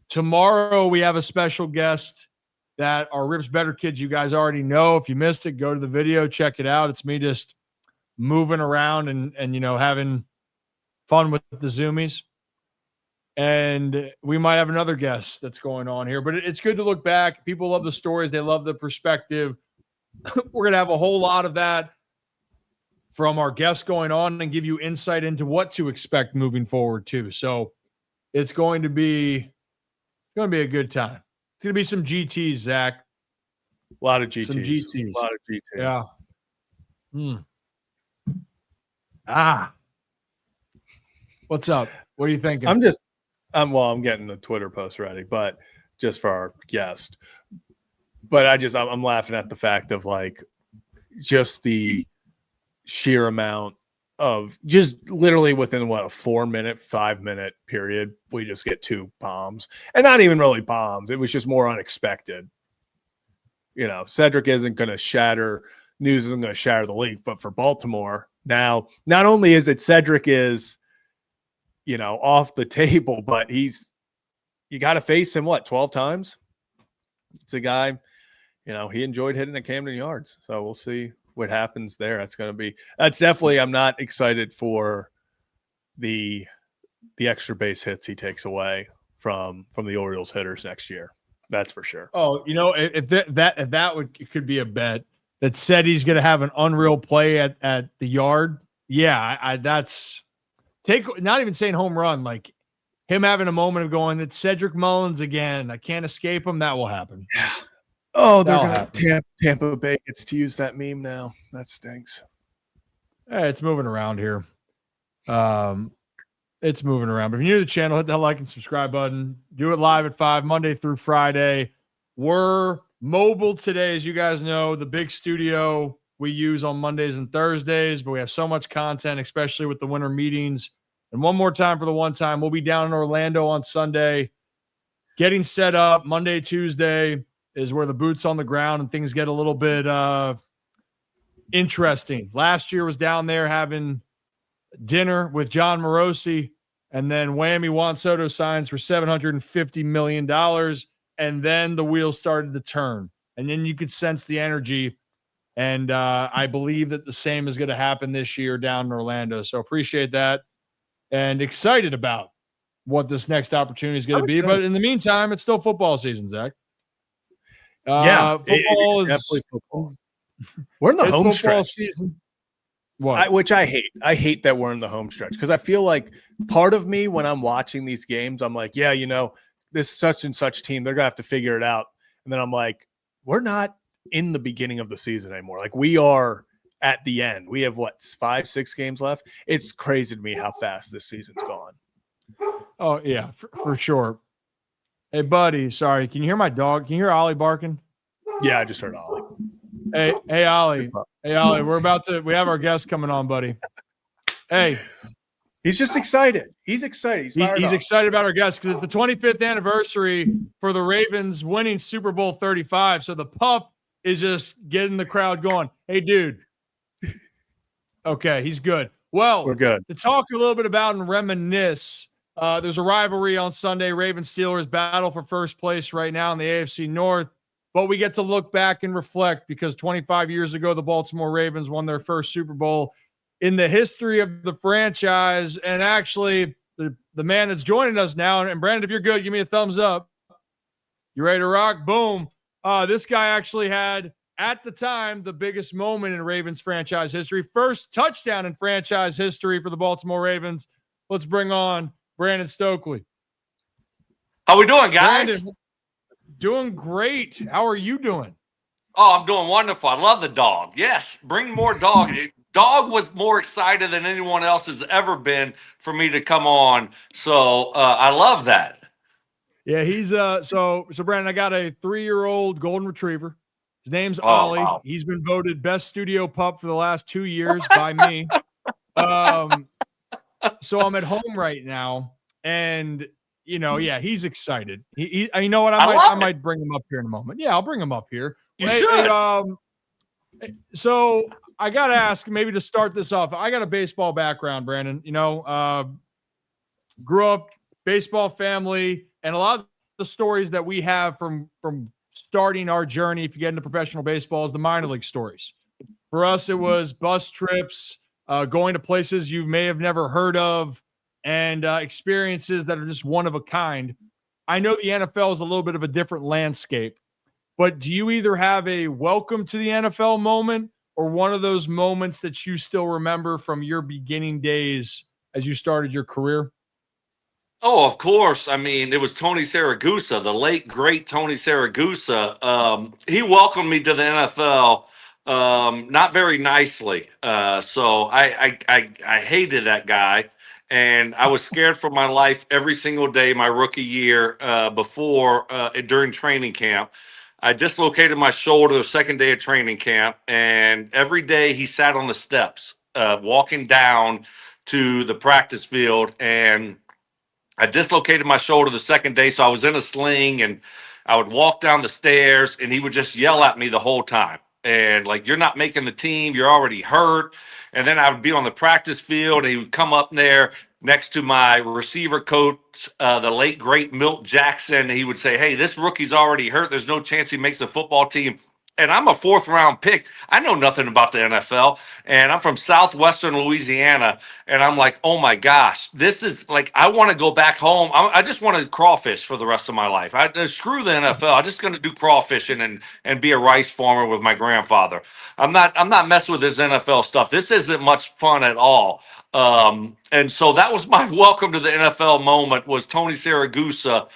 A: Tomorrow, we have a special guest that our Rips Better kids you guys already know. If you missed it, go to the video, check it out. It's me just moving around and having fun with the Zoomies. And we might have another guest that's going on here, but it's good to look back. People love the stories. They love the perspective. We're going to have a whole lot of that from our guests going on and give you insight into what to expect moving forward too. So it's going to be a good time. It's going to be some GTs, Zach.
B: A lot of GTs.
A: Some GTs.
B: A lot of GTs.
A: Yeah. What's up? What are you thinking?
B: I'm getting the Twitter post ready, but just for our guest. But I'm laughing at the fact of like just the sheer amount of just literally within a 5-minute period, we just get 2 bombs, and not even really bombs. It was just more unexpected. Cedric isn't going to shatter news, isn't going to shatter the league, but for Baltimore now, not only is it Cedric is, off the table, but you got to face him 12 times. It's a guy, he enjoyed hitting at Camden Yards. So we'll see what happens there. That's definitely, I'm not excited for the extra base hits he takes away from the Orioles hitters next year. That's for sure.
A: Oh, if it could be a bet that said he's going to have an unreal play at the yard. Yeah, that's not even saying home run, like him having a moment of going, it's Cedric Mullins again. I can't escape him. That will happen.
B: Yeah. Oh, they're going to Tampa Bay gets to use that meme now. That stinks.
A: Hey, it's moving around here. It's moving around. But if you're new to the channel, hit that like and subscribe button. Do it live at 5, Monday through Friday. We're mobile today, as you guys know, the big studio we use on Mondays and Thursdays, but we have so much content, especially with the winter meetings. And one more time for the one time, we'll be down in Orlando on Sunday, getting set up. Monday, Tuesday is where the boots on the ground and things get a little bit interesting. Last year was down there having dinner with John Morosi, and then whammy Juan Soto signs for $750 million. And then the wheels started to turn, and then you could sense the energy. And I believe that the same is going to happen this year down in Orlando. So appreciate that and excited about what this next opportunity is going to be. But in the meantime, it's still football season, Zach. Football is
B: definitely football. We're in the home stretch
A: season.
B: Which I hate. I hate that we're in the home stretch because I feel like part of me when I'm watching these games, I'm like, yeah, this such and such team, they're going to have to figure it out. And then I'm like, we're not in the beginning of the season anymore. Like we are at the end. We have 5, 6 games left. It's crazy to me how fast this season's gone.
A: Oh yeah, for sure. Hey buddy, sorry. Can you hear my dog? Can you hear Ollie barking?
B: Yeah, I just heard Ollie.
A: Hey Ollie. Hey Ollie, we have our guest coming on, buddy. Hey.
B: He's just excited. He's excited. He's
A: excited about our guest because it's the 25th anniversary for the Ravens winning Super Bowl 35. So the pup is just getting the crowd going. Hey, dude. Okay, he's good. Well,
B: we're good.
A: To talk a little bit about and reminisce, there's a rivalry on Sunday. Ravens-Steelers battle for first place right now in the AFC North. But we get to look back and reflect because 25 years ago, the Baltimore Ravens won their first Super Bowl in the history of the franchise. And actually, the man that's joining us now, and Brandon, if you're good, give me a thumbs up. You ready to rock? Boom. This guy actually had, at the time, the biggest moment in Ravens franchise history. First touchdown in franchise history for the Baltimore Ravens. Let's bring on Brandon Stokley.
C: How we doing, guys?
A: Brandon, doing great. How are you doing?
C: Oh, I'm doing wonderful. I love the dog. Yes, bring more dog. Dog was more excited than anyone else has ever been for me to come on. So I love that.
A: Yeah, he's so Brandon, I got a 3-year-old golden retriever. His name's
C: Oh,
A: Ollie.
C: wow.
A: He's been voted best studio pup for the last 2 years by me. So I'm at home right now, and yeah, he's excited. You know what? I might bring him up here in a moment. Yeah, I'll bring him up here.
C: You should.
A: So I gotta ask, maybe to start this off. I got a baseball background, Brandon. Grew up baseball family, and a lot of the stories that we have from starting our journey, if you get into professional baseball, is the minor league stories. For us, it was bus trips, going to places you may have never heard of, and experiences that are just one of a kind. I know the NFL is a little bit of a different landscape, but do you either have a welcome to the NFL moment or one of those moments that you still remember from your beginning days as you started your career?
C: Oh, of course. I mean, it was Tony Saragusa, the late great Tony Saragusa. He welcomed me to the NFL, not very nicely. So I hated that guy, and I was scared for my life every single day my rookie year during training camp. I dislocated my shoulder the second day of training camp, and every day he sat on the steps, walking down to the practice field, and I dislocated my shoulder the second day, so I was in a sling, and I would walk down the stairs, and he would just yell at me the whole time. And like, you're not making the team, you're already hurt. And then I would be on the practice field, and he would come up there next to my receiver coach, the late great Milt Jackson. And he would say, "Hey, this rookie's already hurt. There's no chance he makes a football team." And I'm a 4th-round pick. I know nothing about the NFL, and I'm from southwestern Louisiana. And I'm like, oh my gosh, this is like, I want to go back home. I just want to crawfish for the rest of my life. Screw the NFL. I'm just going to do crawfishing and be a rice farmer with my grandfather. I'm not messing with this NFL stuff. This isn't much fun at all. And so that was my welcome to the NFL moment, was Tony Saragusa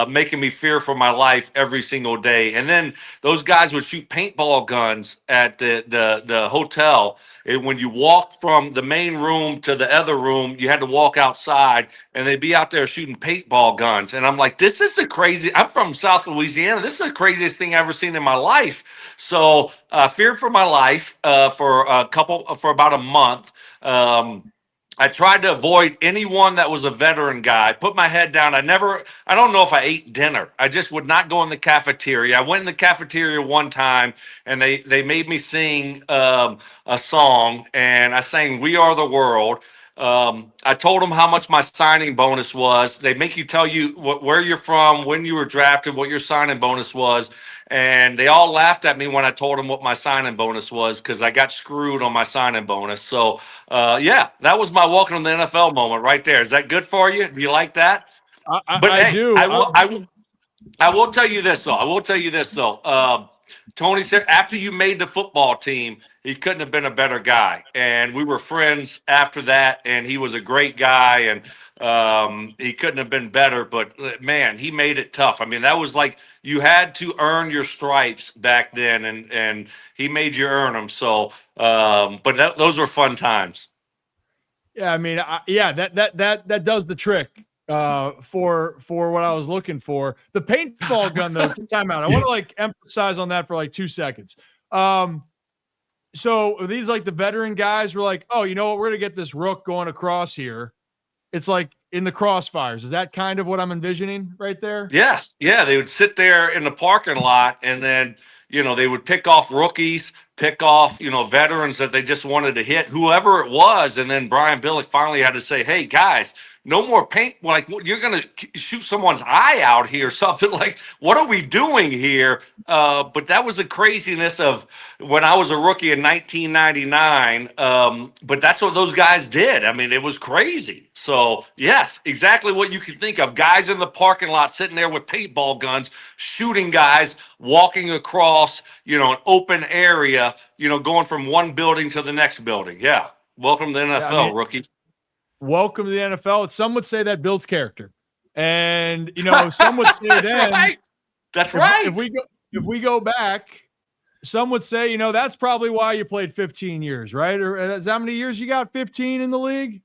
C: making me fear for my life every single day. And then those guys would shoot paintball guns at the hotel. When you walked from the main room to the other room, you had to walk outside, and they'd be out there shooting paintball guns. And I'm like, this is I'm from South Louisiana. This is the craziest thing I've ever seen in my life. So feared for my life for about a month. I tried to avoid anyone that was a veteran guy. Put my head down. I don't know if I ate dinner. I just would not go in the cafeteria. I went in the cafeteria one time, and they made me sing a song, and I sang "We Are the World." I told them how much my signing bonus was. They make you tell you where you're from, when you were drafted, what your signing bonus was. And they all laughed at me when I told them what my signing bonus was, because I got screwed on my signing bonus. So, yeah, that was my welcome to the NFL moment right there. Is that good for you? Do you like that?
A: I do.
C: I will tell you this, though. Tony said after you made the football team, he couldn't have been a better guy. And we were friends after that, and he was a great guy, and he couldn't have been better. But, man, he made it tough. I mean, that was like you had to earn your stripes back then, and he made you earn them. So, but those were fun times.
A: Yeah, I mean, that does the trick. For what I was looking for. The paintball gun, though, time out. I want to emphasize on that for 2 seconds. So these the veteran guys were like, oh, you know what? We're gonna get this rook going across here. It's like in the crossfires. Is that kind of what I'm envisioning right there?
C: Yes. Yeah. They would sit there in the parking lot, and then, they would pick off rookies, pick off, veterans that they just wanted to hit, whoever it was. And then Brian Billick finally had to say, hey, guys, no more paint. You're going to shoot someone's eye out here, something like, what are we doing here? But that was the craziness of when I was a rookie in 1999. But that's what those guys did. I mean, it was crazy. So, yes, exactly what you can think of. Guys in the parking lot sitting there with paintball guns, shooting guys, walking across, an open area, going from one building to the next building. Yeah. Welcome to the NFL, rookie.
A: Welcome to the NFL. Some would say that builds character. And some would say
C: That's
A: then,
C: right. That's right.
A: If we go back, some would say, that's probably why you played 15 years, right? Or is that how many years you got? 15 in the league?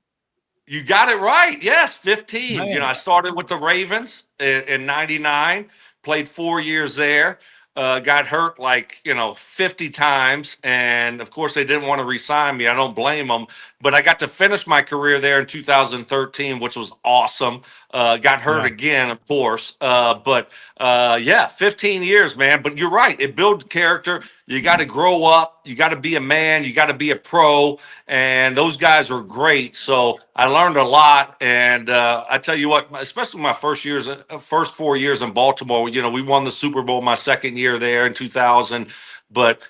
C: You got it right. Yes, 15.
A: Man.
C: I started with the Ravens in 99, played 4 years there. Got hurt 50 times. And of course, they didn't want to re-sign me. I don't blame them. But I got to finish my career there in 2013, which was awesome. Got hurt again, of course. But 15 years, man. But you're right. It builds character. You got to grow up. You got to be a man. You got to be a pro. And those guys are great. So I learned a lot. And I tell you what, especially my first 4 years in Baltimore, we won the Super Bowl my second year there in 2000. But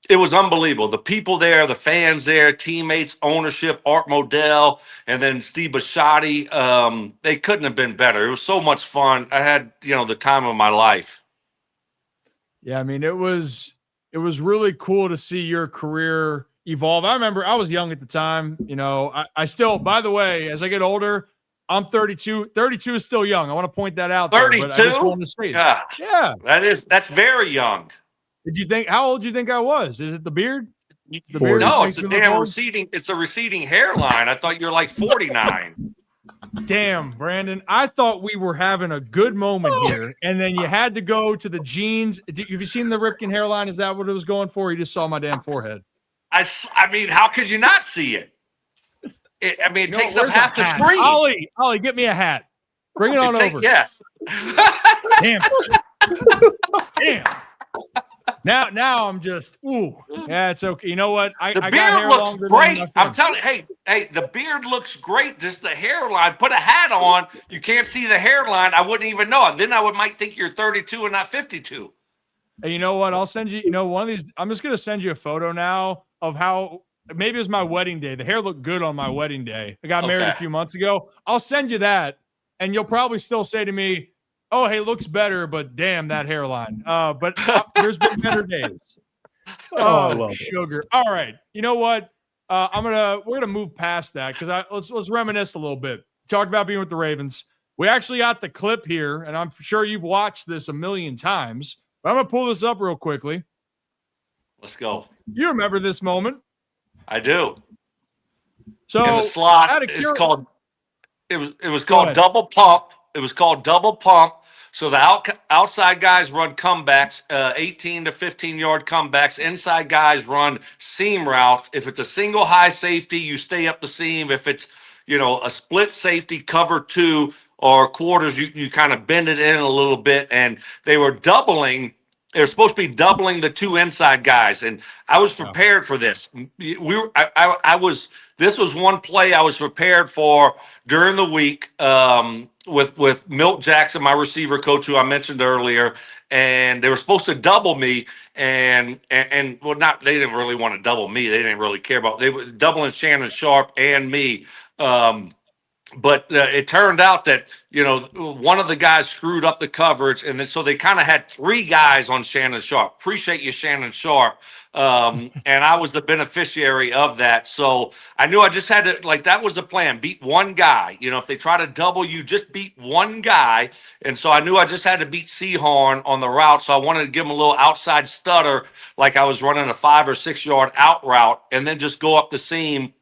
C: it was unbelievable. The people there, the fans there, teammates, ownership, Art Modell, and then Steve Bisciotti. They couldn't have been better. It was so much fun. I had, the time of my life.
A: Yeah, I mean, it was really cool to see your career evolve. I remember I was young at the time. I still, by the way, as I get older, I'm 32. 32 is still young. I want to point that out.
C: 32?
A: But I just wanted to say that. Yeah.
C: That's very young.
A: How old do you think I was? Is it the beard?
C: The beard? No, it's a damn receding. It's a receding hairline. I thought you were like 49.
A: Damn, Brandon. I thought we were having a good moment here. And then you had to go to the jeans. Have you seen the Ripken hairline? Is that what it was going for? You just saw my damn forehead.
C: I mean, how could you not see it? It takes up half the screen.
A: Ollie, get me a hat. Bring it on over.
C: Yes.
A: Damn. Damn. Now I'm just yeah, it's okay. You know what?
C: The beard looks great. I'm telling you, hey, the beard looks great. Just the hairline. Put a hat on, you can't see the hairline. I wouldn't even know it. Then I might think you're 32 and not 52.
A: Hey, you know what? I'll send you. One of these. I'm just gonna send you a photo now of how maybe it was my wedding day. The hair looked good on my wedding day. I got married a few months ago. I'll send you that, and you'll probably still say to me, "Oh, hey, looks better, but damn that hairline." But there's been better days. Oh, sugar. All right. You know what? We're gonna move past that because let's reminisce a little bit. Talk about being with the Ravens. We actually got the clip here, and I'm sure you've watched this a million times. But I'm gonna pull this up real quickly.
C: Let's go.
A: You remember this moment?
C: I do.
A: So
C: in the slot, it was called double pump. It was called double pump. So the outside guys run comebacks, 18 to 15-yard comebacks. Inside guys run seam routes. If it's a single high safety, you stay up the seam. If it's, a split safety, cover two or quarters, you kind of bend it in a little bit. And they were doubling. They were supposed to be doubling the two inside guys. And I was prepared for this. This was one play I was prepared for during the week with Milt Jackson, my receiver coach, who I mentioned earlier, and they were supposed to double me. And they didn't really want to double me. They didn't really care about. They were doubling Shannon Sharp and me. But it turned out that, one of the guys screwed up the coverage. And so they kind of had three guys on Shannon Sharp. Appreciate you, Shannon Sharp. And I was the beneficiary of that. So I knew I just had to, that was the plan. Beat one guy. If they try to double you, just beat one guy. And so I knew I just had to beat Seahorn on the route. So I wanted to give him a little outside stutter, like I was running a 5 or 6 yard out route, and then just go up the seam.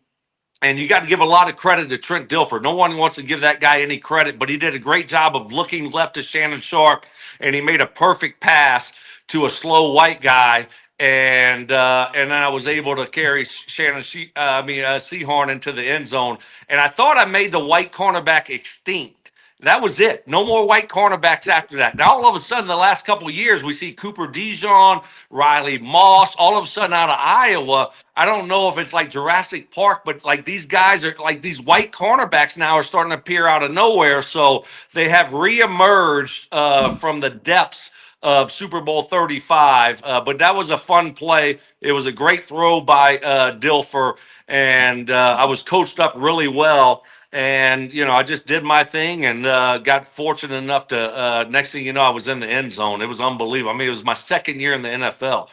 C: And you got to give a lot of credit to Trent Dilfer. No one wants to give that guy any credit, but he did a great job of looking left to Shannon Sharp, and he made a perfect pass to a slow white guy. And then I was able to carry Seahorn into the end zone. And I thought I made the white cornerback extinct. That was it. No more white cornerbacks after that. Now, all of a sudden, the last couple of years, we see Cooper Dijon, Riley Moss, all of a sudden out of Iowa. I don't know if it's like Jurassic Park, but these guys are these white cornerbacks now are starting to appear out of nowhere. So they have reemerged from the depths of Super Bowl 35. But that was a fun play. It was a great throw by Dilfer, and I was coached up really well. And, I just did my thing and got fortunate enough to, next thing you know, I was in the end zone. It was unbelievable. I mean, it was my second year in the NFL.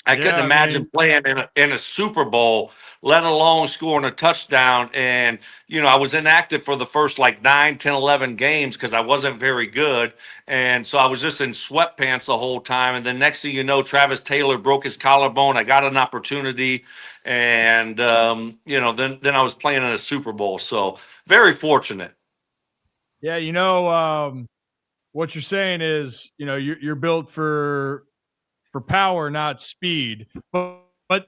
C: I couldn't imagine playing in a Super Bowl, let alone scoring a touchdown. And, I was inactive for the first like 9, 10, 11 games because I wasn't very good. And so I was just in sweatpants the whole time. And then next thing you know, Travis Taylor broke his collarbone. I got an opportunity. And, then I was playing in a Super Bowl. So very fortunate.
A: Yeah, what you're saying is, you're built for power, not speed. But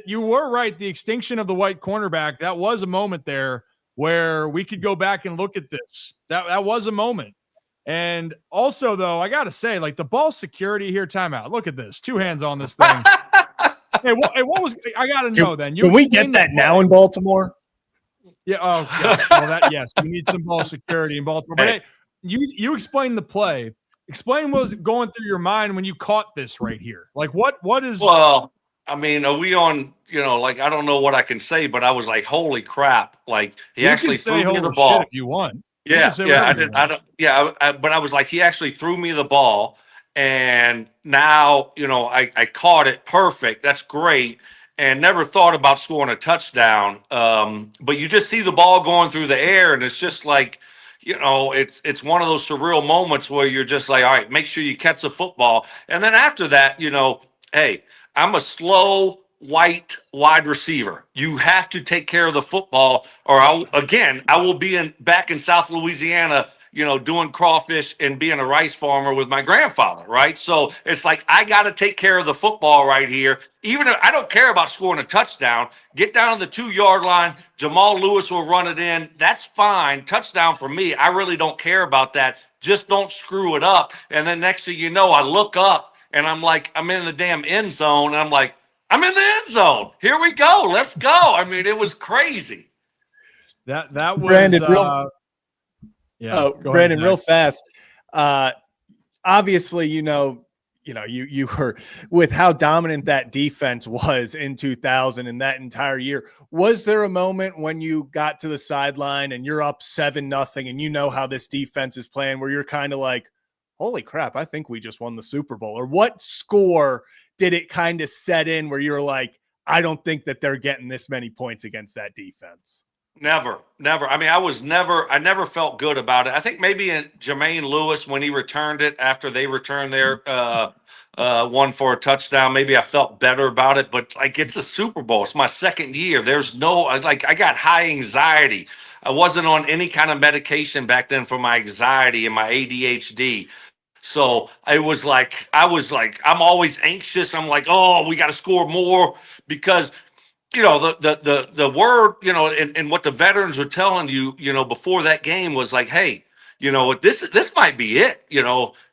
A: you were right. The extinction of the white cornerback, that was a moment there where we could go back and look at this. That was a moment. And also, though, I got to say, like the ball security here, timeout. Look at this. 2 hands on this thing. Hey, what was I got to know then?
B: Can we get that now in Baltimore?
A: Yeah. Oh, gosh. Well, yes. We need some ball security in Baltimore. But hey, you explain the play. Explain what was going through your mind when you caught this right here. Like, what is?
C: Well, I mean, are we on? Like I don't know what I can say, but I was like, "Holy crap!" Like he actually threw me the ball.
A: If you want,
C: yeah. I did. I don't. Yeah, but I was like, he actually threw me the ball, and now I caught it perfect. That's great, and never thought about scoring a touchdown. But you just see the ball going through the air, and it's just like. It's one of those surreal moments where you're just like, all right, make sure you catch the football. And then after that, hey, I'm a slow white wide receiver. You have to take care of the football or I will be back in South Louisiana, doing crawfish and being a rice farmer with my grandfather, right? So it's like, I got to take care of the football right here. Even if I don't care about scoring a touchdown, get down to the 2-yard line. Jamal Lewis will run it in. That's fine. Touchdown for me. I really don't care about that. Just don't screw it up. And then next thing you know, I look up and I'm like, I'm in the damn end zone. And I'm like, I'm in the end zone. Here we go. Let's go. I mean, it was crazy.
A: That was
B: Brandon,
A: Brandon,
B: real fast. Obviously, you were with how dominant that defense was in 2000 and that entire year. Was there a moment when you got to the sideline and you're up 7-0 and you know how this defense is playing where you're kind of like, holy crap, I think we just won the Super Bowl? Or what score did it kind of set in where you're like, I don't think that they're getting this many points against that defense?
C: Never. I mean, I never felt good about it. I think maybe in Jermaine Lewis, when he returned it after they returned their one for a touchdown, maybe I felt better about it, but like, it's a Super Bowl. It's my second year. There's I got high anxiety. I wasn't on any kind of medication back then for my anxiety and my ADHD. So I was like, I'm always anxious. I'm like, oh, we got to score more because the word, and what the veterans were telling you, before that game was like, hey, this might be it.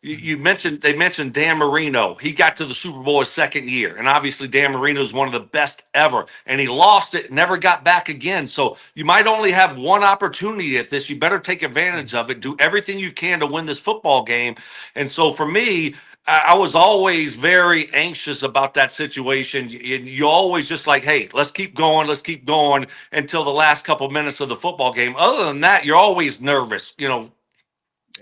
C: They mentioned Dan Marino. He got to the Super Bowl his second year. And obviously Dan Marino is one of the best ever. And he lost it, never got back again. So you might only have one opportunity at this. You better take advantage of it. Do everything you can to win this football game. And so for me, I was always very anxious about that situation. You always just like, hey, let's keep going until the last couple of minutes of the football game. Other than that, you're always nervous.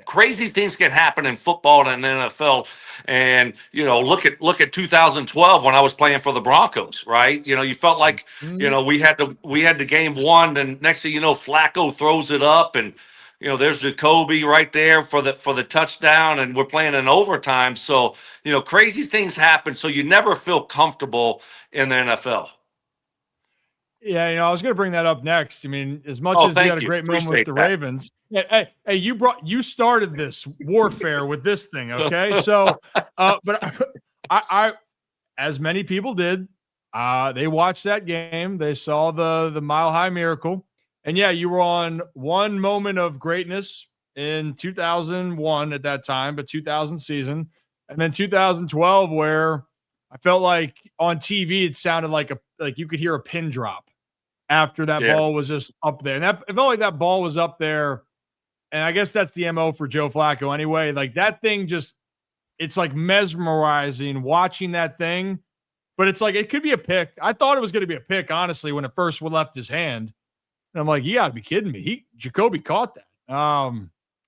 C: Crazy things can happen in football and the NFL. And, look at 2012 when I was playing for the Broncos, right? You felt like, we had the game won, and next thing you know, Flacco throws it up and, there's Jacoby right there for the touchdown, and we're playing in overtime. So, crazy things happen. So you never feel comfortable in the NFL.
A: Yeah, I was going to bring that up next. I mean, as much as you had a great moment with the Ravens, hey, you started this warfare with this thing, okay? So, but I, as many people did, they watched that game. They saw the Mile High Miracle. And yeah, you were on one moment of greatness in 2001 at that time, but 2000 season. And then 2012, where I felt like on TV, it sounded like you could hear a pin drop after that ball was just up there. And it felt like that ball was up there. And I guess that's the MO for Joe Flacco anyway. Like that thing it's like mesmerizing watching that thing, but it's like, it could be a pick. I thought it was going to be a pick, honestly, when it first left his hand. And I'm like, you gotta be kidding me. Jacoby caught that.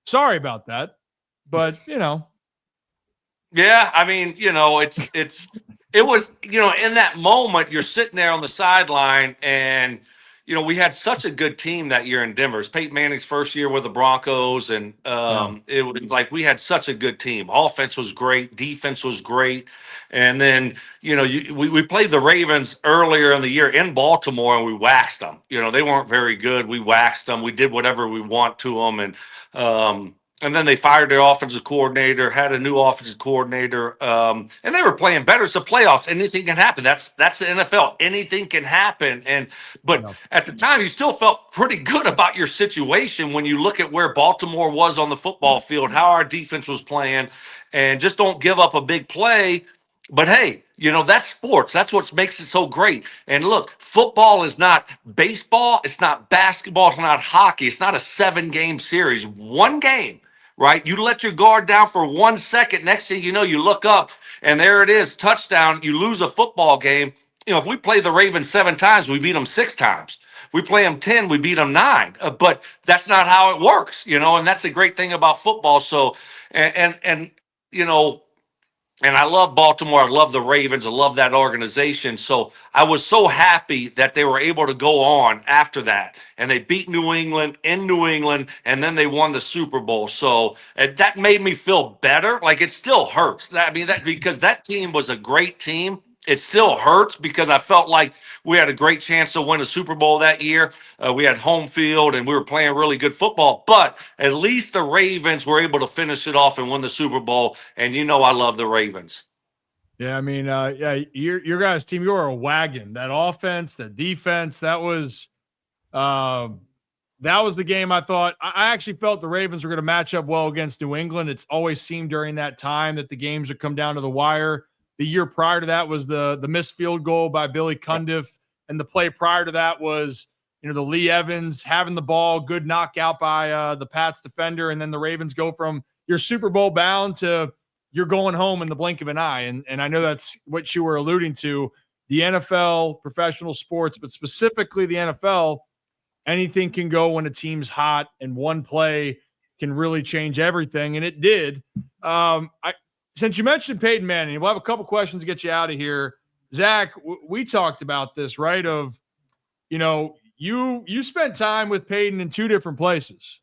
A: Sorry about that, but
C: Yeah, I mean, it's it was, in that moment, you're sitting there on the sideline, and we had such a good team that year in Denver. It's Peyton Manning's first year with the Broncos, and it was like we had such a good team. Offense was great, defense was great, and then we played the Ravens earlier in the year in Baltimore, and we waxed them. They weren't very good. We waxed them. We did whatever we want to them, and then they fired their offensive coordinator, had a new offensive coordinator, and they were playing better. It's the playoffs. Anything can happen. That's the NFL. Anything can happen. But at the time, you still felt pretty good about your situation when you look at where Baltimore was on the football field, how our defense was playing, and just don't give up a big play. But hey, that's sports. That's what makes it so great. And look, football is not baseball. It's not basketball. It's not hockey. It's not a 7-game series. One game. Right? You let your guard down for 1 second. Next thing you know, you look up and there it is, touchdown. You lose a football game. If we play the Ravens 7 times, we beat them 6 times. If we play them 10, we beat them 9. But that's not how it works, and that's the great thing about football. So, and I love Baltimore. I love the Ravens. I love that organization. So I was so happy that they were able to go on after that. And they beat New England in New England, and then they won the Super Bowl. So that made me feel better. Like, it still hurts. Because that team was a great team. It still hurts because I felt like we had a great chance to win a Super Bowl that year. We had home field and we were playing really good football. But at least the Ravens were able to finish it off and win the Super Bowl. And I love the Ravens.
A: Yeah, your guys' team, you were a wagon. That offense, that defense, that was the game. I thought I actually felt the Ravens were going to match up well against New England. It's always seemed during that time that the games would come down to the wire. The year prior to that was the missed field goal by Billy Cundiff. And the play prior to that was, the Lee Evans having the ball, good knockout by the Pats defender. And then the Ravens go from your Super Bowl bound to you're going home in the blink of an eye. And I know that's what you were alluding to. The NFL, professional sports, but specifically the NFL, anything can go when a team's hot, and one play can really change everything. And it did. Since you mentioned Peyton Manning, we'll have a couple questions to get you out of here. Zach, we talked about this, right? You spent time with Peyton in 2 different places.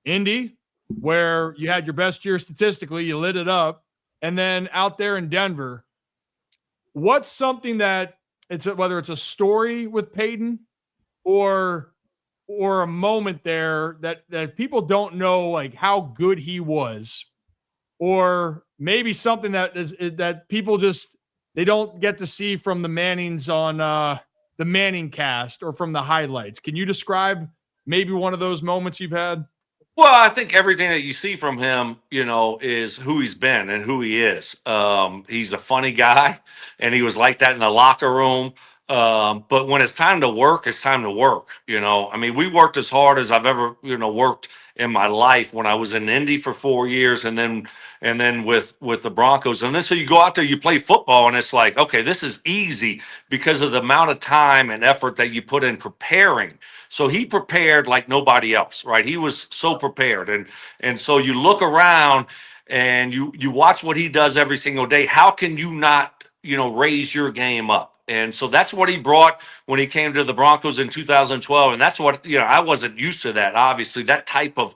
A: Indy, where you had your best year statistically, you lit it up, and then out there in Denver. What's something that whether it's a story with Peyton or a moment there that people don't know, like how good he was, or maybe something that people just they don't get to see from the Mannings on the Manning cast or from the highlights. Can you describe maybe one of those moments you've had?
C: Well, I think everything that you see from him, is who he's been and who he is. He's a funny guy, and he was like that in the locker room. But when it's time to work, it's time to work. We worked as hard as I've ever, worked in my life when I was in Indy for 4 years, and then with the Broncos. And then so you go out there, you play football, and it's like, okay, this is easy because of the amount of time and effort that you put in preparing. So he prepared like nobody else, right? He was so prepared. And so you look around and you watch what he does every single day. How can you not, raise your game up? And so that's what he brought when he came to the Broncos in 2012. And that's what, I wasn't used to that, obviously, that type of,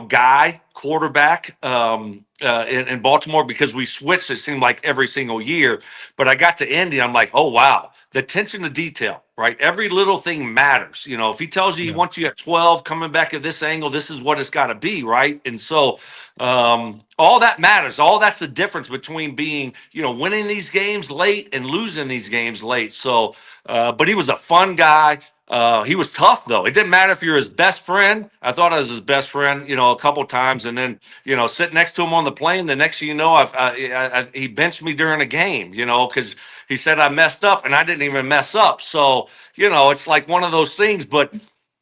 C: guy, quarterback in Baltimore, because we switched, it seemed like every single year. But I got to Indy, I'm like, oh, wow, the attention to detail, right? Every little thing matters. If he tells you he wants you at 12 coming back at this angle, this is what it's got to be, right? And so all that matters. All that's the difference between being, winning these games late and losing these games late. So, but he was a fun guy. He was tough, though. It didn't matter if you're his best friend. I thought I was his best friend, a couple times. And then, sitting next to him on the plane, the next thing you know, he benched me during a game, because he said I messed up, and I didn't even mess up. So, it's like one of those things. But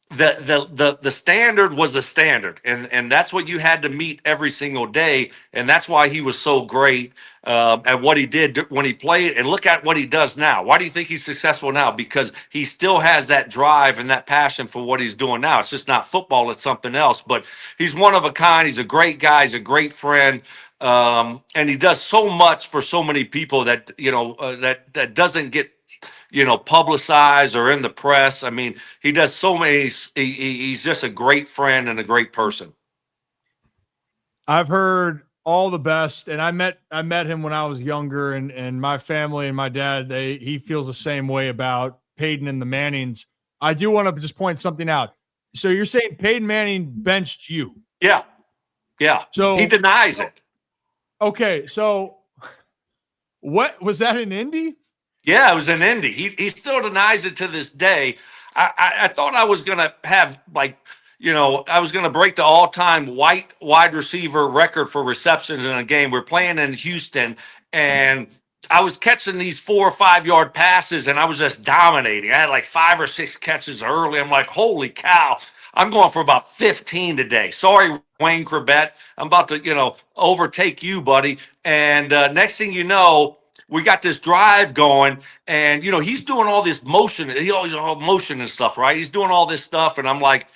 C: the standard was a standard, and that's what you had to meet every single day. And that's why he was so great at what he did when he played. And look at what he does now. Why do you think he's successful now? Because he still has that drive and that passion for what he's doing now. It's just not football, it's something else. But he's one of a kind. He's a great guy. He's a great friend. And he does so much for so many people that, that doesn't get, publicized or in the press. I mean, he does so many. He's just a great friend and a great person.
A: I've heard all the best, and I met him when I was younger, and my family and my dad, he feels the same way about Peyton and the Mannings. I do want to just point something out. So you're saying Peyton Manning benched you?
C: Yeah. So he denies it.
A: Okay, so what was that in Indy?
C: Yeah, it was in Indy. He still denies it to this day. I thought I was gonna have I was gonna break the all-time white wide receiver record for receptions in a game. We're playing in Houston, and I was catching these 4 or 5 yard passes, and I was just dominating. I had like 5 or 6 catches early. I'm like, holy cow! I'm going for about 15 today. Sorry, Wayne Corbett. I'm about to, overtake you, buddy. And next thing you know, we got this drive going, and he's doing all this motion. He always motion and stuff, right? He's doing all this stuff, and I'm like,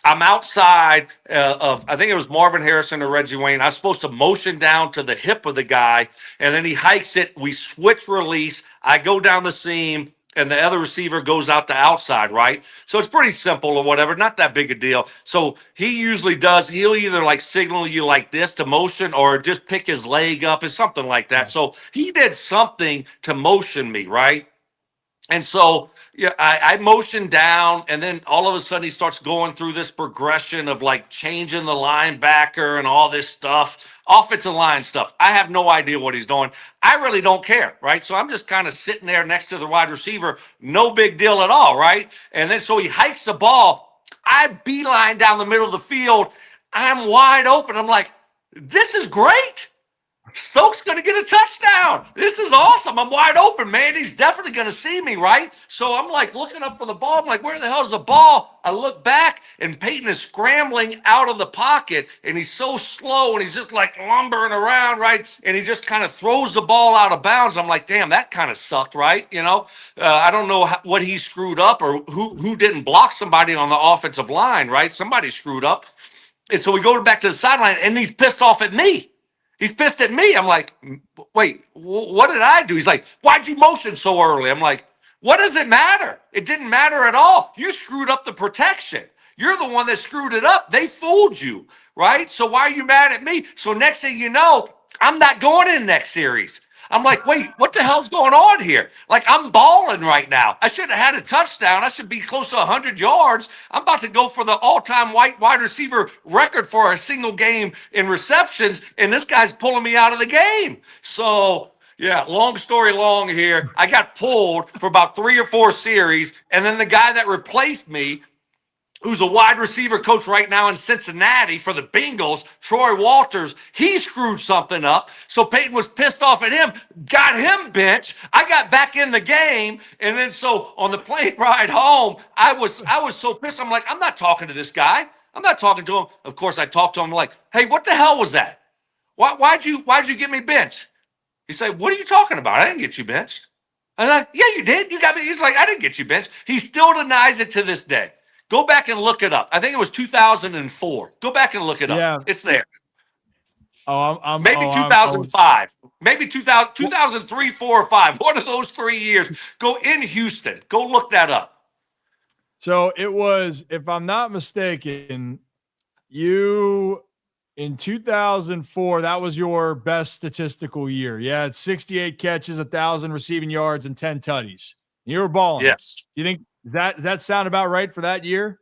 C: I'm outside of, I think it was Marvin Harrison or Reggie Wayne. I was supposed to motion down to the hip of the guy, and then he hikes it. We switch release. I go down the seam, and the other receiver goes out the outside, right? So it's pretty simple or whatever, not that big a deal. So he usually he'll either like signal you like this to motion or just pick his leg up or something like that. So he did something to motion me, right? And so I motioned down, and then all of a sudden he starts going through this progression of like changing the linebacker and all this stuff, offensive line stuff. I have no idea what he's doing. I really don't care, right? So I'm just kind of sitting there next to the wide receiver, no big deal at all, right? And then so he hikes the ball. I beeline down the middle of the field. I'm wide open. I'm like, this is great. Stokes going to get a touchdown. This is awesome. I'm wide open, man. He's definitely going to see me, right? So I'm like looking up for the ball. I'm like, where the hell's the ball? I look back, and Peyton is scrambling out of the pocket, and he's so slow, and he's just like lumbering around, right? And he just kind of throws the ball out of bounds. I'm like, damn, that kind of sucked, right? I don't know what he screwed up or who didn't block somebody on the offensive line, right? Somebody screwed up. And so we go back to the sideline, and he's pissed off at me. He's pissed at me. I'm like, wait, what did I do? He's like, why'd you motion so early? I'm like, what does it matter? It didn't matter at all. You screwed up the protection. You're the one that screwed it up. They fooled you, right? So why are you mad at me? So next thing you know, I'm not going in next series. I'm like, wait, what the hell's going on here? Like, I'm balling right now. I should have had a touchdown. I should be close to 100 yards. I'm about to go for the all-time wide receiver record for a single game in receptions, and this guy's pulling me out of the game. So, yeah, long story long here. I got pulled for about 3 or 4 series, and then the guy that replaced me, who's a wide receiver coach right now in Cincinnati for the Bengals, Troy Walters, he screwed something up. So Peyton was pissed off at him, got him benched. I got back in the game. And then so on the plane ride home, I was so pissed. I'm like, I'm not talking to this guy. I'm not talking to him. Of course, I talked to him like, hey, what the hell was that? Why'd you get me benched? He said, what are you talking about? I didn't get you benched. I was like, yeah, you did. You got me. He's like, I didn't get you benched. He still denies it to this day. Go back and look it up. I think it was 2004. Go back and look it up.
A: Yeah.
C: It's there.
A: Maybe
C: 2005. Maybe 2003, 4, or 5. One of those 3 years. Go in Houston. Go look that up.
A: So it was, if I'm not mistaken, you in 2004, that was your best statistical year. You had 68 catches, 1,000 receiving yards, and 10 tutties. You were balling.
C: Yes.
A: You think does that sound about right for that year?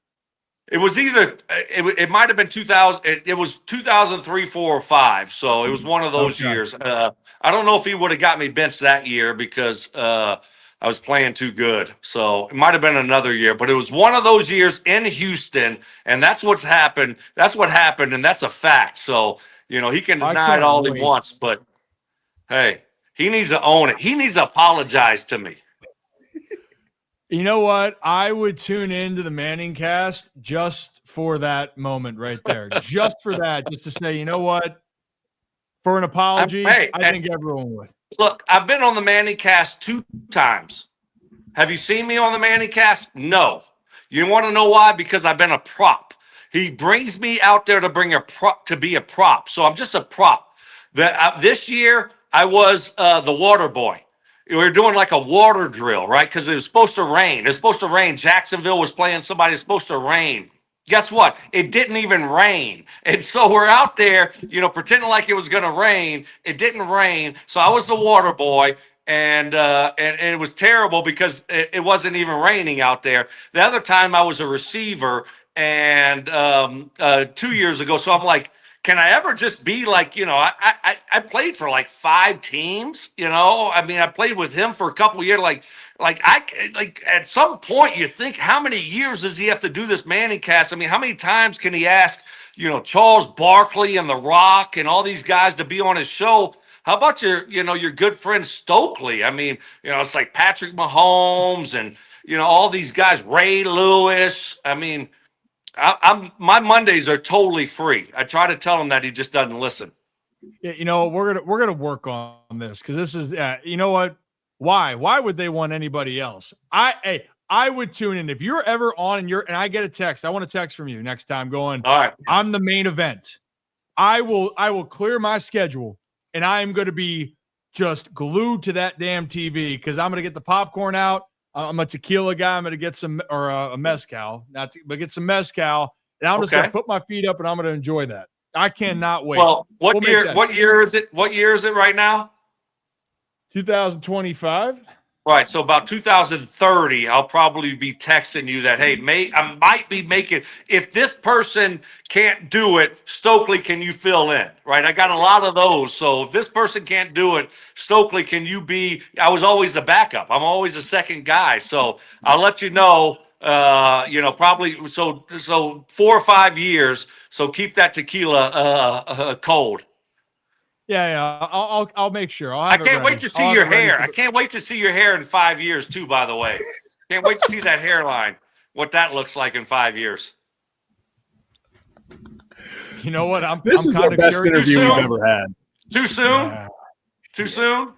C: It was either it might have been 2000. It was 2003, 4, or 5. So it was one of those years. I don't know if he would have got me benched that year because I was playing too good. So it might have been another year, but it was one of those years in Houston, and that's what's happened. That's what happened, and that's a fact. So he can deny it all he wants, but hey, he needs to own it. He needs to apologize to me.
A: You know what? I would tune into the Manning cast just for that moment right there. Just for that, just to say, you know what? For an apology, I think everyone would.
C: Look, I've been on the Manning cast 2 times. Have you seen me on the Manning cast? No. You want to know why? Because I've been a prop. He brings me out there to be a prop. So I'm just a prop. This year, I was the water boy. We were doing like a water drill, right? Because it was supposed to rain. It was supposed to rain. Jacksonville was playing somebody. It's supposed to rain. Guess what? It didn't even rain. And so we're out there, pretending like it was going to rain. It didn't rain. So I was the water boy. And it was terrible because it wasn't even raining out there. The other time I was a receiver, and 2 years ago. So I'm like, can I ever just be like, I played for like 5 teams, I mean, I played with him for a couple of years. Like at some point you think, how many years does he have to do this Manning cast? I mean, how many times can he ask, Charles Barkley and The Rock and all these guys to be on his show? How about your good friend Stokley? I mean, it's like Patrick Mahomes and, all these guys, Ray Lewis. I mean, my Mondays are totally free. I try to tell him that, he just doesn't listen.
A: Yeah, we're gonna work on this because this is, you know what? Why would they want anybody else? I would tune in if you're ever on and I get a text. I want a text from you next time going,
C: all right,
A: I'm the main event. I will clear my schedule and I am going to be just glued to that damn TV because I'm going to get the popcorn out. I'm a tequila guy. I'm going to get some, or a mezcal, but get some mezcal, and I'm just going to put my feet up and I'm going to enjoy that. I cannot wait.
C: Well, what year is it? What year is it right now?
A: 2025.
C: Right. So about 2030, I'll probably be texting you that, hey, I might be making, if this person can't do it, Stokley, can you fill in? Right. I got a lot of those. So if this person can't do it, Stokley, can you be, I was always the backup. I'm always the second guy. So I'll let you know, probably so 4 or 5 years. So keep that tequila cold.
A: Yeah, I'll make sure.
C: I can't wait to see your hair. I can't wait to see your hair in 5 years too, by the way. Can't wait to see that hairline, what that looks like in 5 years.
A: You know what?
B: This is the best interview we've ever had.
C: Too soon? Yeah. Too soon?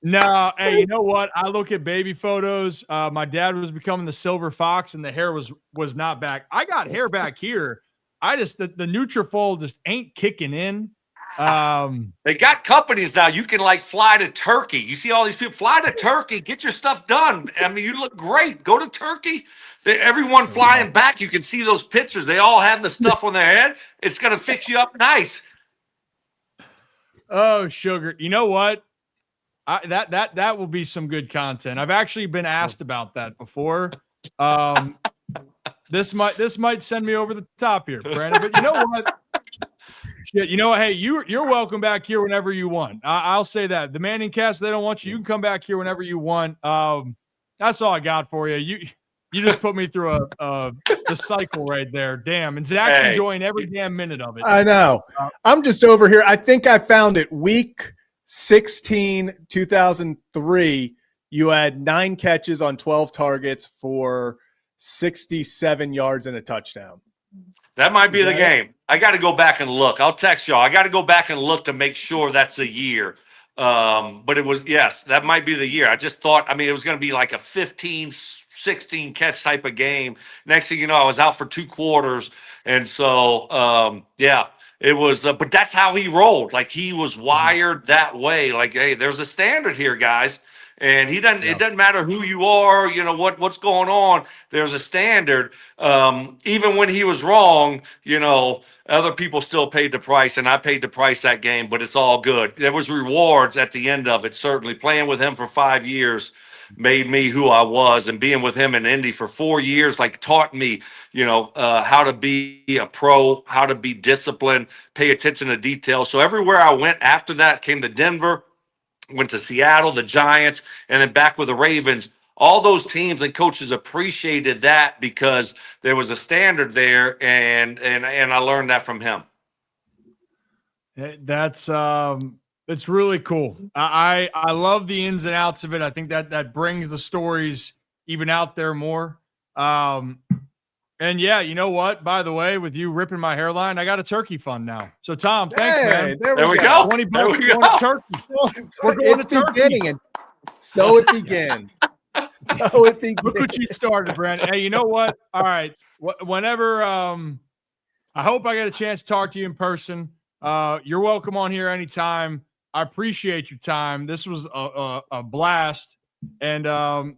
A: No, hey, you know what? I look at baby photos. My dad was becoming the silver fox and the hair was not back. I got hair back here. The Nutrafol just ain't kicking in.
C: They got companies now. You can like fly to Turkey. You see all these people fly to Turkey, get your stuff done. I mean, you look great. Go to Turkey. Everyone flying back. You can see those pictures. They all have the stuff on their head. It's going to fix you up nice.
A: Oh, sugar. You know what? That will be some good content. I've actually been asked about that before. This might send me over the top here, Brandon, but you know what? Shit, you know what? Hey, you're welcome back here whenever you want. I'll say that. The Manning cast, they don't want you. You can come back here whenever you want. That's all I got for you. You just put me through the cycle right there. Damn. And Zach's enjoying every damn minute of it.
B: I know. I'm just over here. I think I found it. Week 16, 2003, you had 9 catches on 12 targets for 67 yards and a touchdown.
C: That might be the game. I got to go back and look. I'll text y'all. I got to go back and look to make sure that's a year. But it was, yes, that might be the year. I just thought, it was going to be like a 15, 16 catch type of game. Next thing you know, I was out for 2 quarters. And so, it was, but that's how he rolled. Like he was wired that way. Like, hey, there's a standard here, guys. And he doesn't. Yeah. It doesn't matter who you are. You know what's going on. There's a standard. Even when he was wrong, other people still paid the price, and I paid the price that game. But it's all good. There was rewards at the end of it. Certainly, playing with him for 5 years made me who I was, and being with him in Indy for 4 years, taught me, how to be a pro, how to be disciplined, pay attention to details. So everywhere I went after that, came to Denver. Went to Seattle, the Giants, and then back with the Ravens. All those teams and coaches appreciated that because there was a standard there, and I learned that from him.
A: That's it's really cool. I love the ins and outs of it. I think that brings the stories even out there more. And yeah, you know what? By the way, with you ripping my hairline, I got a turkey fund now. So Tom, thanks, man.
B: There we go.
A: $20 going to turkey. We're going to turkey.
B: So it began.
A: Look what you started, Brandon. Hey, you know what? All right. Whenever I hope I get a chance to talk to you in person. You're welcome on here anytime. I appreciate your time. This was a blast. And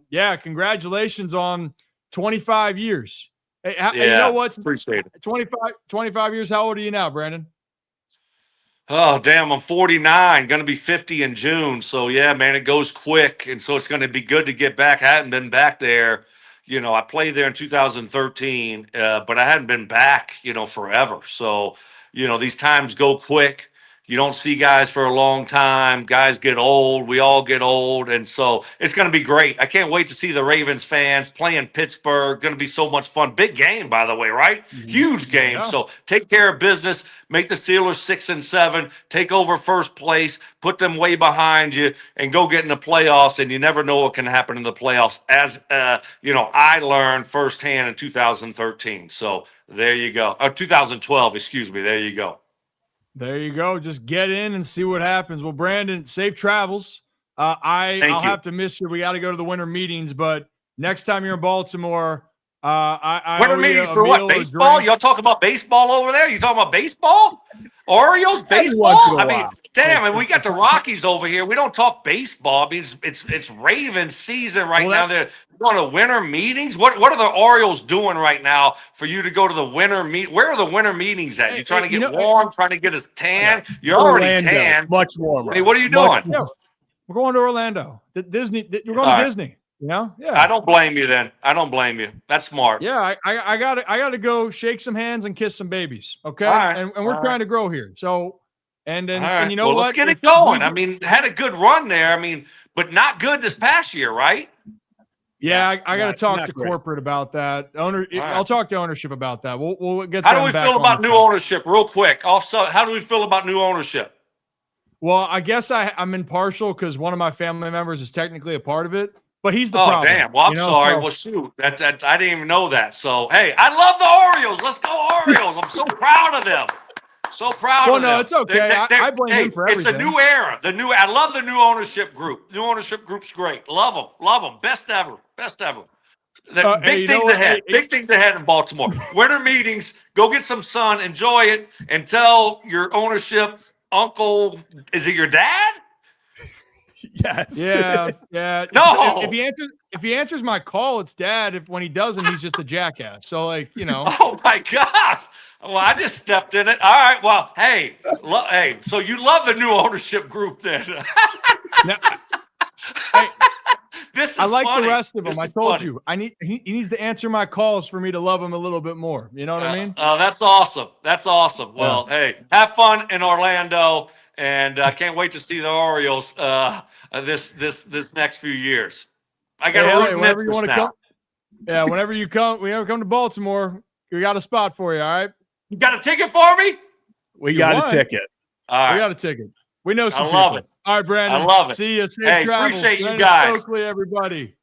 A: yeah, congratulations on 25 years. Hey, you know what?
C: Appreciate it.
A: 25 years. How old are you now, Brandon?
C: Oh, damn, I'm 49, going to be 50 in June. So, yeah, man, it goes quick. And so it's going to be good to get back. I hadn't been back there. You know, I played there in 2013, but I hadn't been back, forever. So, these times go quick. You don't see guys for a long time. Guys get old. We all get old. And so it's going to be great. I can't wait to see the Ravens fans playing Pittsburgh. Going to be so much fun. Big game, by the way, right? Huge game.
A: Yeah.
C: So take care of business. Make the Steelers 6-7. Take over first place. Put them way behind you and go get in the playoffs. And you never know what can happen in the playoffs. As, I learned firsthand in 2013. So there you go. 2012, excuse me. There you go.
A: There you go. Just get in and see what happens. Well, Brandon, safe travels. I'll have to miss you. We got to go to the winter meetings, but next time you're in Baltimore,
C: winter meetings for what? Baseball? Y'all talking about baseball over there? You talking about baseball? Orioles baseball? I mean, damn, and we got the Rockies over here. We don't talk baseball. I mean, it's Ravens season right now. They're going to winter meetings. What are the Orioles doing right now for you to go to the winter meet? Where are the winter meetings at? You trying to get warm? Trying to get a tan? You're already tan.
B: Much warmer.
C: I mean, what are you doing?
A: Yeah, we're going to Orlando. Disney. You're going to Disney. Yeah.
C: I don't blame you then. I don't blame you. That's smart.
A: Yeah, I got to go shake some hands and kiss some babies. Okay,
C: right.
A: and we're trying to grow here. So, and you know what?
C: Let's get it going. I mean, had a good run there. I mean, but not good this past year, right?
A: Yeah, I got to talk to corporate about that. I'll talk to ownership about that. We'll get.
C: How do we feel about new ownership, real quick? Also, how do we feel about new ownership?
A: Well, I guess I'm impartial because one of my family members is technically a part of it. But he's the problem.
C: Oh, damn. Well, I'm sorry. Well, shoot. That I didn't even know that. So, hey, I love the Orioles. Let's go Orioles. I'm so proud of them. So proud of them.
A: Well, no, it's okay. I blame him for everything.
C: It's a new era. I love the new ownership group. New ownership group's great. Love them. Love them. Best ever. Best ever. Big things ahead. Big things ahead in Baltimore. Winter meetings. Go get some sun. Enjoy it. And tell your ownership uncle, is it your dad?
B: Yes.
A: Yeah.
C: No.
A: If he answers my call, it's dad. When he doesn't, he's just a jackass. So,
C: Oh my God. Well, I just stepped in it. All right. Well, hey. So you love the new ownership group then?
A: Now,
C: this is
A: I like
C: funny.
A: the rest of them.
C: This
A: I told you. He needs to answer my calls for me to love him a little bit more. You know what I mean?
C: Oh, that's awesome. That's awesome. Well, hey, have fun in Orlando. And I can't wait to see the Orioles this next few years. I got to root
A: whenever you
C: want to
A: come. Yeah, whenever you come to Baltimore, we got a spot for you. All right.
C: You got a ticket for me?
B: We got a ticket.
C: All right.
A: We got a ticket. We know some.
C: I love
A: people.
C: it.
A: All right, Brandon.
C: I love it.
A: See you. Safe
C: hey,
A: travels.
C: Appreciate
A: Brandon
C: you guys.
A: Stokley, everybody.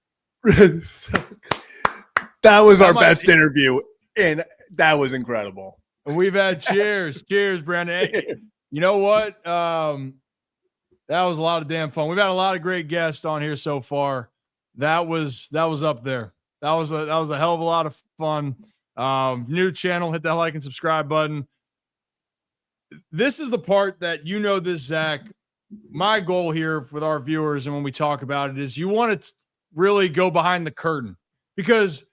B: That was our best interview, and that was incredible.
A: We've had cheers, Brandon. Hey, you know what? That was a lot of damn fun. We've had a lot of great guests on here so far. That was up there. That was a hell of a lot of fun. New channel, hit that like and subscribe button. This is the part that this, Zach. My goal here with our viewers and when we talk about it is you want to really go behind the curtain, because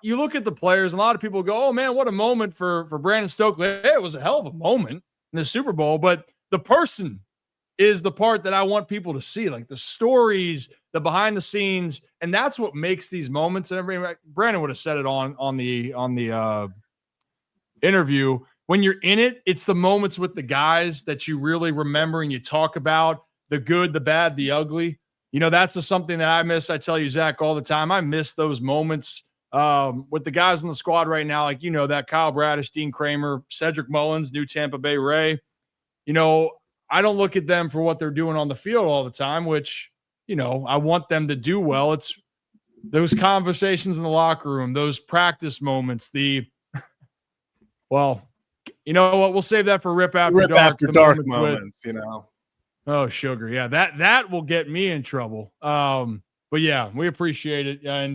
A: you look at the players and a lot of people go, oh man, what a moment for Brandon Stokley. Hey, it was a hell of a moment in the Super Bowl, but the person is the part that I want people to see, like the stories, the behind the scenes. And that's what makes these moments. And Brandon would have said it on the interview. When you're in it, it's the moments with the guys that you really remember and you talk about the good, the bad, the ugly. That's something that I miss. I tell you, Zach, all the time. I miss those moments with the guys on the squad right now. Like, that Kyle Bradish, Dean Kramer, Cedric Mullins, new Tampa Bay Ray. I don't look at them for what they're doing on the field all the time, which, I want them to do well. It's those conversations in the locker room, those practice moments, well, you know what? We'll save that for Rip After Dark
B: moments.
A: Oh, sugar. Yeah, that will get me in trouble. But yeah, we appreciate it. And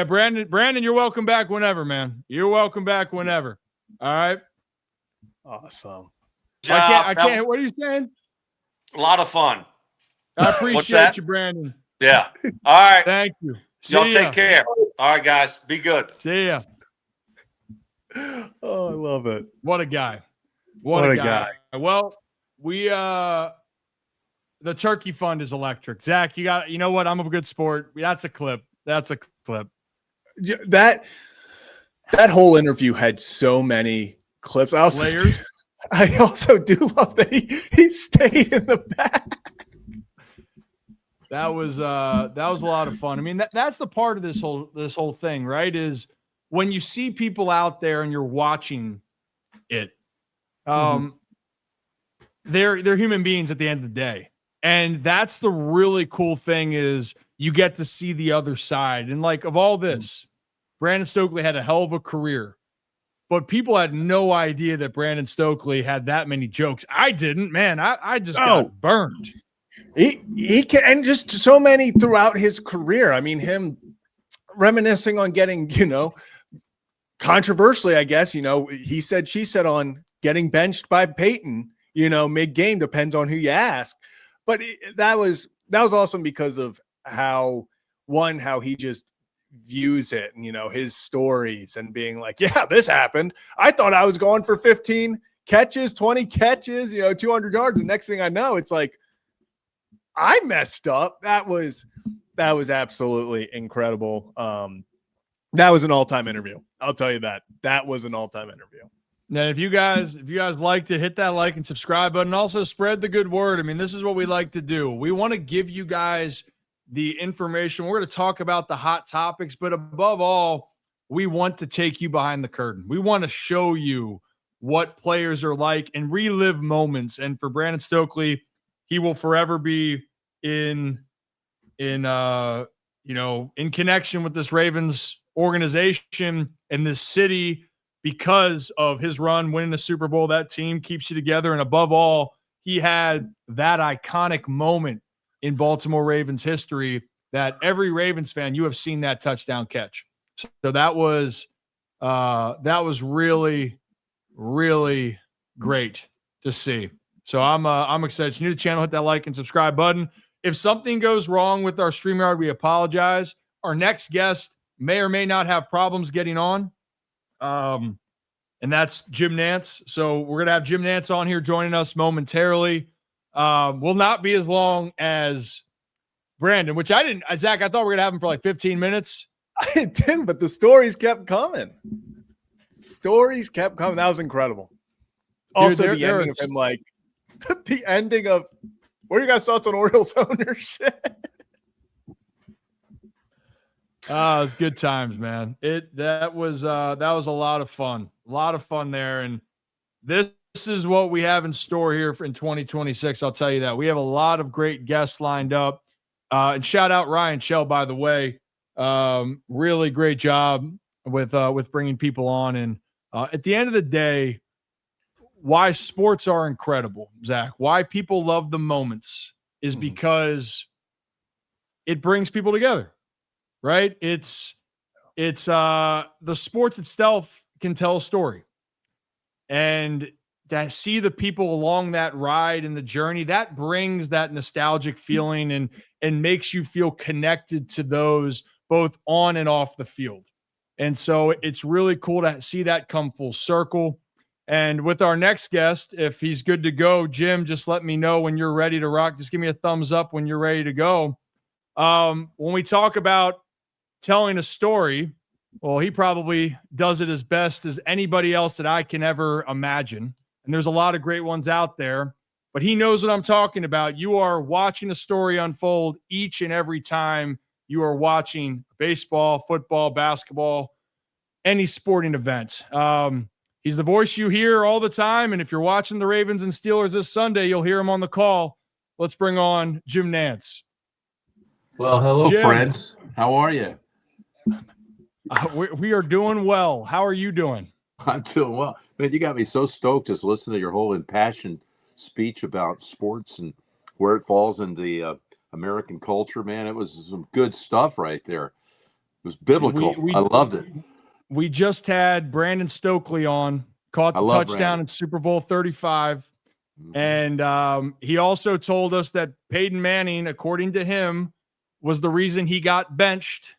A: Brandon, you're welcome back whenever, man. You're welcome back whenever. All right.
B: Awesome.
C: job.
A: I can't. What are you saying?
C: A lot of fun.
A: I appreciate you, Brandon.
C: Yeah. All right.
A: Thank you.
C: Y'all take care. All right, guys. Be good.
A: See ya.
B: Oh, I love it.
A: What a guy. What a guy. Well, the turkey fund is electric. Zach, you know what? I'm a good sport. That's a clip.
B: That whole interview had so many clips. I also do love that he stayed in the back.
A: That was a lot of fun. I mean, that's the part of this whole thing, right? Is when you see people out there and you're watching it, they're human beings at the end of the day. And that's the really cool thing is you get to see the other side. And like of all this, Brandon Stokley had a hell of a career, but people had no idea that Brandon Stokley had that many jokes. I didn't, man. I just got burned.
B: He can, and just so many throughout his career. I mean, him reminiscing on getting, controversially, I guess, he said, she said on getting benched by Peyton, mid-game, depends on who you ask. But that was awesome because of how he just views it and, his stories and being like, yeah, this happened. I thought I was going for 15 catches, 20 catches, 200 yards. The next thing I know, it's like, I messed up. That was absolutely incredible. That was an all-time interview. I'll tell you that. That was an all-time interview.
A: Now, if you guys liked it, hit that like and subscribe button. Also spread the good word. I mean, this is what we like to do. We want to give you guys the information. We're going to talk about the hot topics, but above all, we want to take you behind the curtain. We want to show you what players are like and relive moments. And for Brandon Stokley, he will forever be in connection with this Ravens organization and this city because of his run winning the Super Bowl. That team keeps you together. And above all, he had that iconic moment in Baltimore Ravens history that every Ravens fan, you have seen that touchdown catch. So that was really, really great to see. So I'm excited. If you're new to the channel, hit that like and subscribe button. If something goes wrong with our StreamYard, we apologize. Our next guest may or may not have problems getting on. And that's Jim Nantz. So we're going to have Jim Nantz on here joining us momentarily. Will not be as long as Brandon, which Zach, I thought we were going to have him for like 15 minutes.
B: I did, but the stories kept coming. That was incredible. Also, the ending of him, like, the ending of, what are your guys' thoughts on Orioles ownership?
A: It's good times, man. That was a lot of fun. A lot of fun there. And this is what we have in store here in 2026. I'll tell you that. We have a lot of great guests lined up. And shout out Ryan Shell, by the way. Really great job with bringing people on. And at the end of the day, why sports are incredible, Zach, why people love the moments is because it brings people together, right? It's the sports itself can tell a story, and to see the people along that ride and the journey, that brings that nostalgic feeling and makes you feel connected to those both on and off the field. And so it's really cool to see that come full circle. And with our next guest, if he's good to go, Jim, just let me know when you're ready to rock. Just give me a thumbs up when you're ready to go. When we talk about telling a story, well, he probably does it as best as anybody else that I can ever imagine. And there's a lot of great ones out there, but he knows what I'm talking about. You are watching a story unfold each and every time you are watching baseball, football, basketball, any sporting event. He's the voice you hear all the time. And if you're watching the Ravens and Steelers this Sunday, you'll hear him on the call. Let's bring on Jim Nantz.
D: Well, hello,
A: Jim.
D: friends. How are you?
A: We are doing well. How are you doing?
D: I'm doing well. Man, you got me so stoked just listening to your whole impassioned speech about sports and where it falls in the American culture, man. It was some good stuff right there. It was biblical. I loved it.
A: We just had Brandon Stokley on, caught the touchdown
D: Brandon.
A: in Super Bowl 35. And he also told us that Peyton Manning, according to him, was the reason he got benched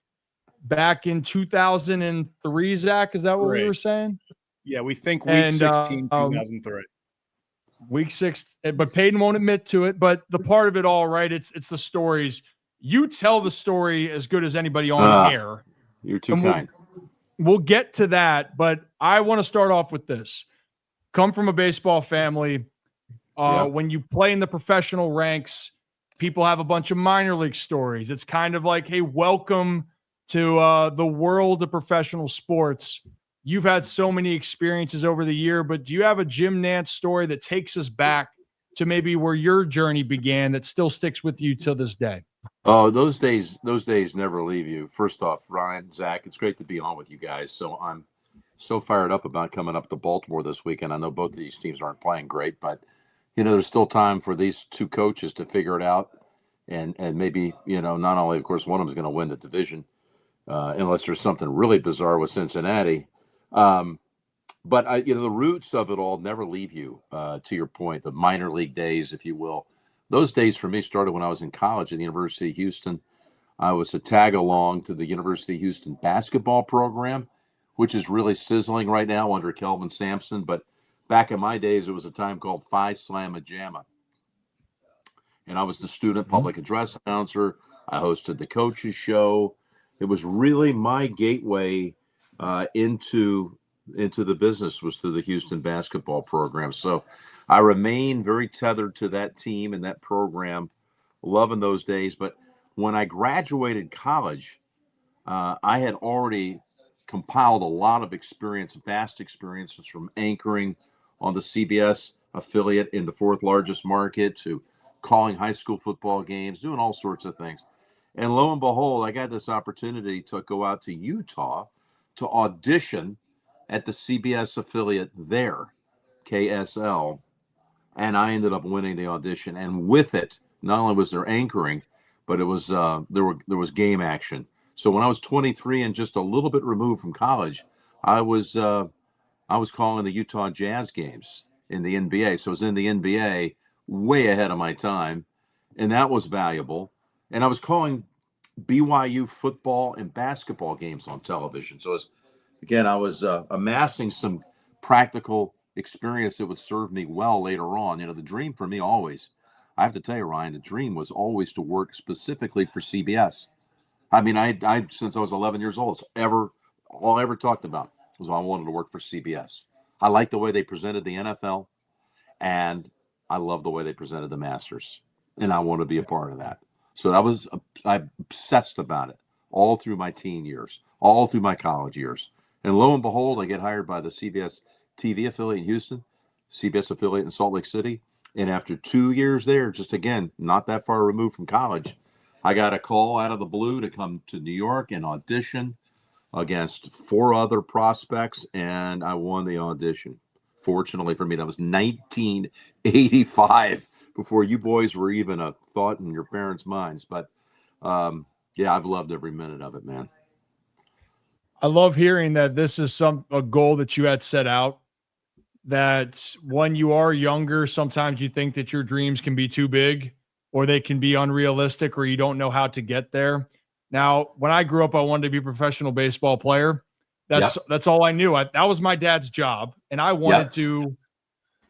A: back in 2003. Zach, is that what we were saying?
B: Yeah, we think week 16, 2003.
A: Week 6, but Peyton won't admit to it. But the part of it all, right? It's the stories. You tell the story as good as anybody on air.
D: You're too kind.
A: We'll get to that, but I want to start off with this. Come from a baseball family. When you play in the professional ranks, people have a bunch of minor league stories. It's kind of like, hey, welcome to the world of professional sports. You've had so many experiences over the year, but do you have a Jim Nantz story that takes us back to maybe where your journey began that still sticks with you till this day?
D: Oh, those days never leave you. First off, Ryan, Zach, it's great to be on with you guys. So I'm so fired up about coming up to Baltimore this weekend. I know both of these teams aren't playing great, but there's still time for these two coaches to figure it out, and maybe not only, of course, one of them is going to win the division, unless there's something really bizarre with Cincinnati. But the roots of it all never leave you. To your point, the minor league days, if you will. Those days for me started when I was in college at the University of Houston. I was a tag along to the University of Houston basketball program, which is really sizzling right now under Kelvin Sampson. But back in my days, it was a time called Phi Slamma Jamma. And I was the student public address announcer. I hosted the coaches show. It was really my gateway into the business was through the Houston basketball program. So I remain very tethered to that team and that program, loving those days. But when I graduated college, I had already compiled a lot of experience, vast experiences, from anchoring on the CBS affiliate in the fourth largest market to calling high school football games, doing all sorts of things. And lo and behold, I got this opportunity to go out to Utah to audition at the CBS affiliate there, KSL. And I ended up winning the audition. And with it, not only was there anchoring, but it was there was game action. So when I was 23 and just a little bit removed from college, I was calling the Utah Jazz games in the NBA. So I was in the NBA way ahead of my time, and that was valuable. And I was calling BYU football and basketball games on television. So I was amassing some practical experience that would serve me well later on. The dream for me always, I have to tell you, Ryan, the dream was always to work specifically for CBS. I mean, I since I was 11 years old, all I ever talked about was I wanted to work for CBS. I liked the way they presented the NFL, and I loved the way they presented the Masters, and I wanted to be a part of that. So I obsessed about it all through my teen years, all through my college years. And lo and behold, I get hired by the CBS TV affiliate in Houston, CBS affiliate in Salt Lake City. And after 2 years there, just again, not that far removed from college, I got a call out of the blue to come to New York and audition against 4 other prospects, and I won the audition. Fortunately for me, that was 1985, before you boys were even a thought in your parents' minds. But I've loved every minute of it, man.
A: I love hearing that this is a goal that you had set out, that when you are younger, sometimes you think that your dreams can be too big or they can be unrealistic or you don't know how to get there. Now, when I grew up, I wanted to be a professional baseball player. That's all I knew. That was my dad's job, and I wanted to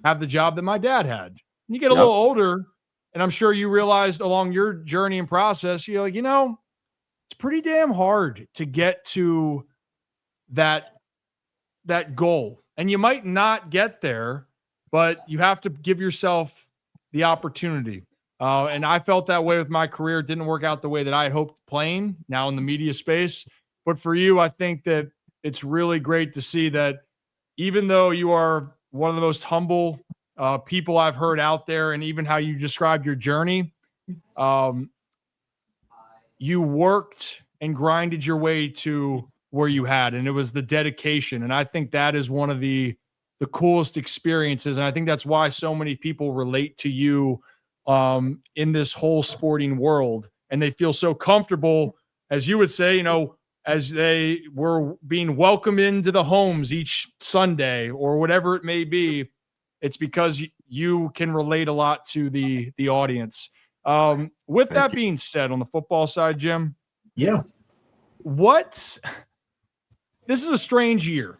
A: have the job that my dad had. And you get a little older, and I'm sure you realized along your journey and process, you're like, it's pretty damn hard to get to that goal. And you might not get there, but you have to give yourself the opportunity. And I felt that way with my career. It didn't work out the way that I had hoped playing now in the media space. But for you, I think that it's really great to see that even though you are one of the most humble people I've heard out there, and even how you described your journey, you worked and grinded your way to where you had, and it was the dedication. And I think that is one of the coolest experiences. And I think that's why so many people relate to you in this whole sporting world. And they feel so comfortable, as you would say, as they were being welcomed into the homes each Sunday or whatever it may be. It's because you can relate a lot to the audience. With that being said, on the football side, Jim,
E: Yeah.
A: this is a strange year.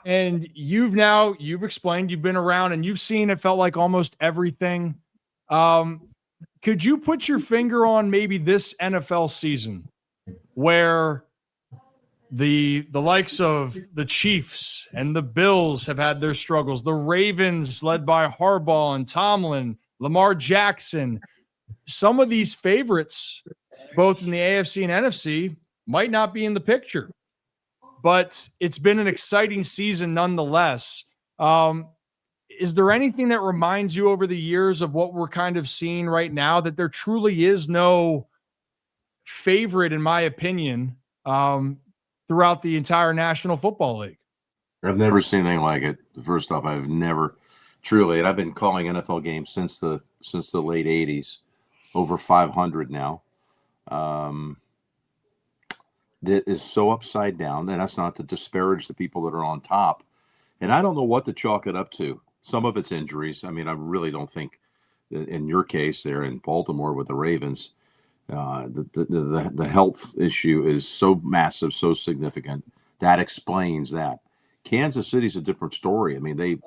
A: And you've explained, you've been around and you've seen, it felt like almost everything. Could you put your finger on maybe this NFL season where the likes of the Chiefs and the Bills have had their struggles, the Ravens led by Harbaugh and Tomlin, Lamar Jackson, some of these favorites, both in the AFC and NFC, might not be in the picture, but it's been an exciting season nonetheless. Is there anything that reminds you over the years of what we're kind of seeing right now, that there truly is no favorite, in my opinion, throughout the entire National Football League?
D: I've never seen anything like it. First off, I've never truly, and I've been calling NFL games since the late 80s, over 500 now. That is so upside down, and that's not to disparage the people that are on top. And I don't know what to chalk it up to. Some of it's injuries. I mean, I really don't think that in your case there in Baltimore with the Ravens, the health issue is so massive, so significant. That explains that. Kansas City's a different story. I mean,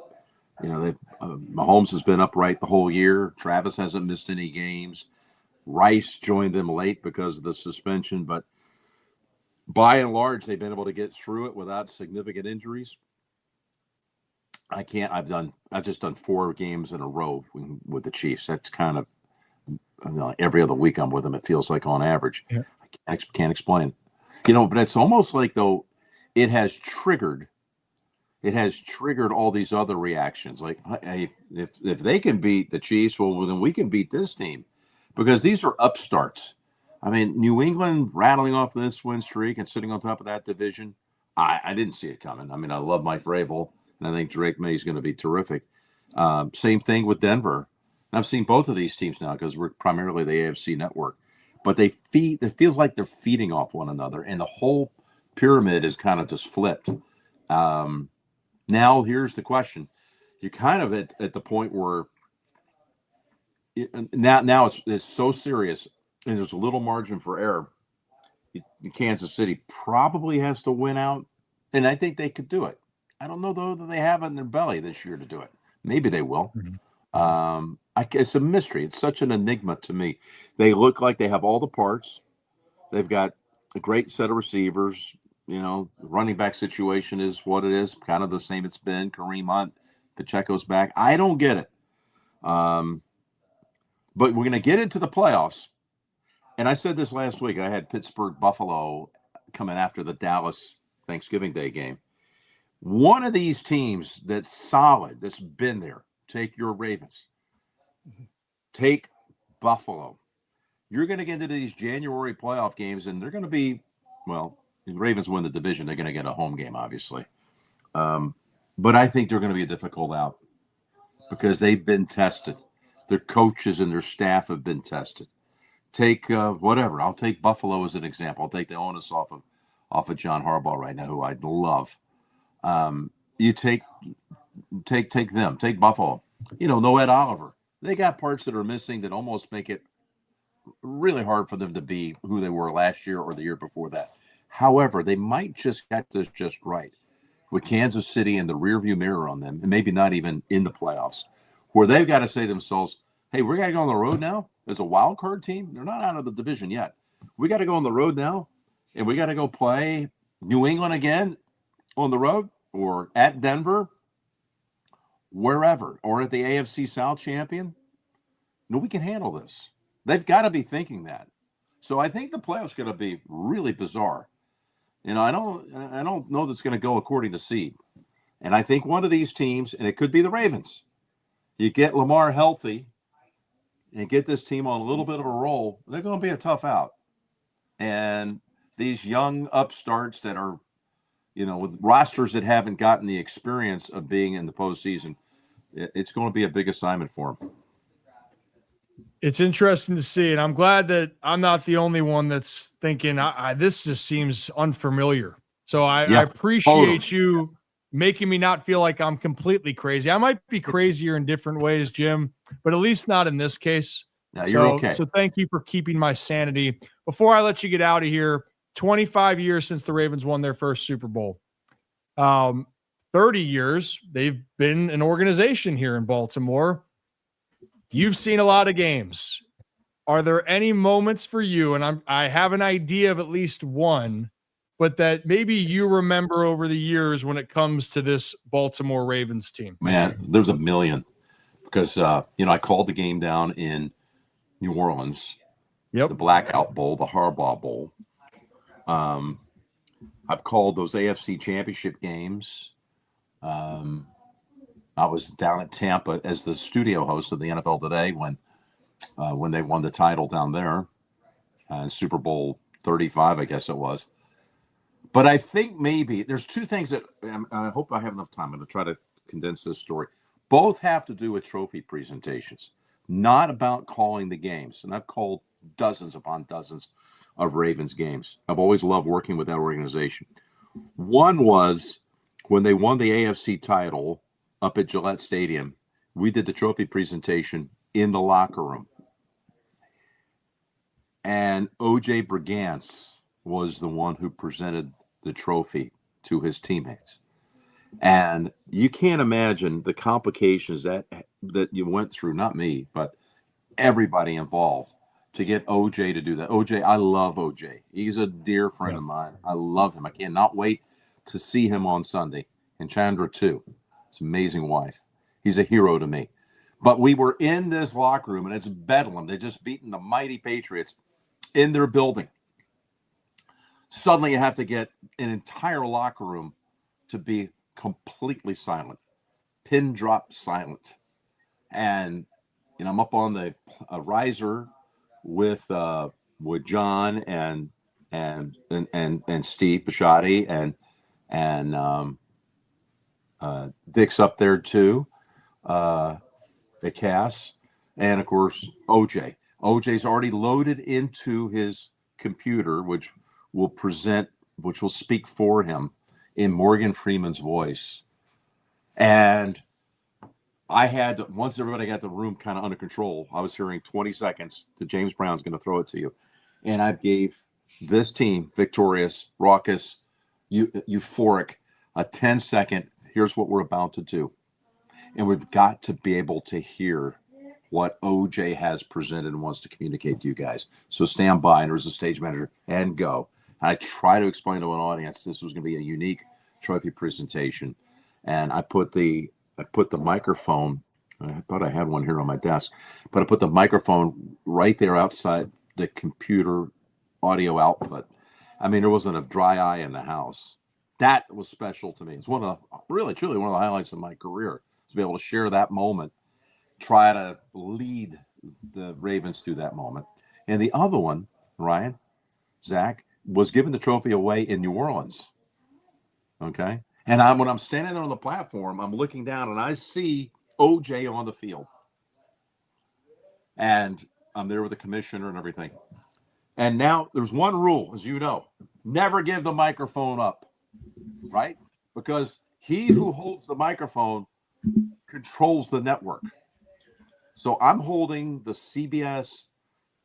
D: Mahomes has been upright the whole year. Travis hasn't missed any games. Rice joined them late because of the suspension, but by and large, they've been able to get through it without significant injuries. I've just done 4 games in a row with the Chiefs. That's kind of, every other week I'm with them, it feels like on average.
A: Yeah.
D: I can't explain it. But it's almost like, though, it has triggered all these other reactions. Like, hey, if they can beat the Chiefs, well, then we can beat this team, because these are upstarts. I mean, New England rattling off this win streak and sitting on top of that division, I didn't see it coming. I mean, I love Mike Vrabel, and I think Drake May is going to be terrific. Same thing with Denver. And I've seen both of these teams now because we're primarily the AFC network. But it feels like they're feeding off one another, and the whole pyramid is kind of just flipped. Now, here's the question. You're kind of at the point where now it's so serious, and there's a little margin for error. Kansas City probably has to win out, and I think they could do it. I don't know, though, that they have it in their belly this year to do it. Maybe they will. Mm-hmm. It's a mystery. It's such an enigma to me. They look like they have all the parts. They've got a great set of receivers. The running back situation is what it is, kind of the same it's been. Kareem Hunt, Pacheco's back. I don't get it. But we're going to get into the playoffs. And I said this last week. I had Pittsburgh, Buffalo coming after the Dallas Thanksgiving Day game. One of these teams that's solid, that's been there, take your Ravens. Take Buffalo. You're going to get into these January playoff games, and they're going to be, well, if the Ravens win the division, they're going to get a home game, obviously. But I think they're going to be a difficult out because they've been tested. Their coaches and their staff have been tested. Take whatever. I'll take Buffalo as an example. I'll take the onus off of John Harbaugh right now, who I love. You take them. Take Buffalo. No Ed Oliver. They got parts that are missing that almost make it really hard for them to be who they were last year or the year before that. However, they might just get this just right with Kansas City in the rearview mirror on them, and maybe not even in the playoffs, where they've got to say to themselves, hey, we're going to go on the road now as a wild card team. They're not out of the division yet. We got to go on the road now, and we got to go play New England again on the road or at Denver, wherever, or at the AFC South champion. No, we can handle this. They've got to be thinking that. So I think the playoffs going to be really bizarre. I don't know that's going to go according to seed. And I think one of these teams, and it could be the Ravens, you get Lamar healthy and get this team on a little bit of a roll, they're going to be a tough out. And these young upstarts that are, with rosters that haven't gotten the experience of being in the postseason, it's going to be a big assignment for them.
A: It's interesting to see, and I'm glad that I'm not the only one that's thinking this just seems unfamiliar. So I appreciate you making me not feel like I'm completely crazy. I might be crazier in different ways, Jim, but at least not in this case.
D: No, you're okay.
A: So thank you for keeping my sanity. Before I let you get out of here, 25 years since the Ravens won their first Super Bowl. 30 years they've been an organization here in Baltimore. You've seen a lot of games. Are there any moments for you, and I have an idea of at least one, but that maybe you remember over the years when it comes to this Baltimore Ravens team?
D: Man, there's a million because, I called the game down in New Orleans, the Blackout Bowl, the Harbaugh Bowl. I've called those AFC Championship games. I was down at Tampa as the studio host of the NFL Today when they won the title down there, Super Bowl 35, I guess it was. But I think maybe there's two things that I hope I have enough time. I'm going to try to condense this story. Both have to do with trophy presentations, not about calling the games. And I've called dozens upon dozens of Ravens games. I've always loved working with that organization. One was when they won the AFC title up at Gillette Stadium. We did the trophy presentation in the locker room. And O.J. Brigance was the one who presented the trophy to his teammates. And you can't imagine the complications that you went through, not me, but everybody involved to get OJ to do that. OJ, I love OJ. He's a dear friend of mine. I love him. I cannot wait to see him on Sunday. And Chandra, too. His amazing wife. He's a hero to me. But we were in this locker room, and it's bedlam. They're just beating the mighty Patriots in their building. Suddenly you have to get an entire locker room to be completely silent, pin drop silent. And I'm up on the riser with John and Steve Bisciotti and Dick's up there too, the Cass, and of course OJ. OJ's already loaded into his computer, which will speak for him in Morgan Freeman's voice. And I had to, once everybody got the room kind of under control, I was hearing 20 seconds to James Brown's going to throw it to you. And I gave this team, victorious, raucous, euphoric, a 10-second, here's what we're about to do. And we've got to be able to hear what OJ has presented and wants to communicate to you guys. So stand by, and there's a stage manager, and go. I try to explain to an audience this was going to be a unique trophy presentation, and I put the microphone. I thought I had one here on my desk, but I put the microphone right there outside the computer audio output. I mean, there wasn't a dry eye in the house. That was special to me. It's one of the, really, truly one of the highlights of my career, to be able to share that moment, try to lead the Ravens through that moment. And the other one, Ryan, Zach, was giving the trophy away in New Orleans. Okay. And when I'm standing there on the platform, I'm looking down and I see OJ on the field. And I'm there with the commissioner and everything. And now there's one rule, as you know, never give the microphone up, right? Because he who holds the microphone controls the network. So I'm holding the CBS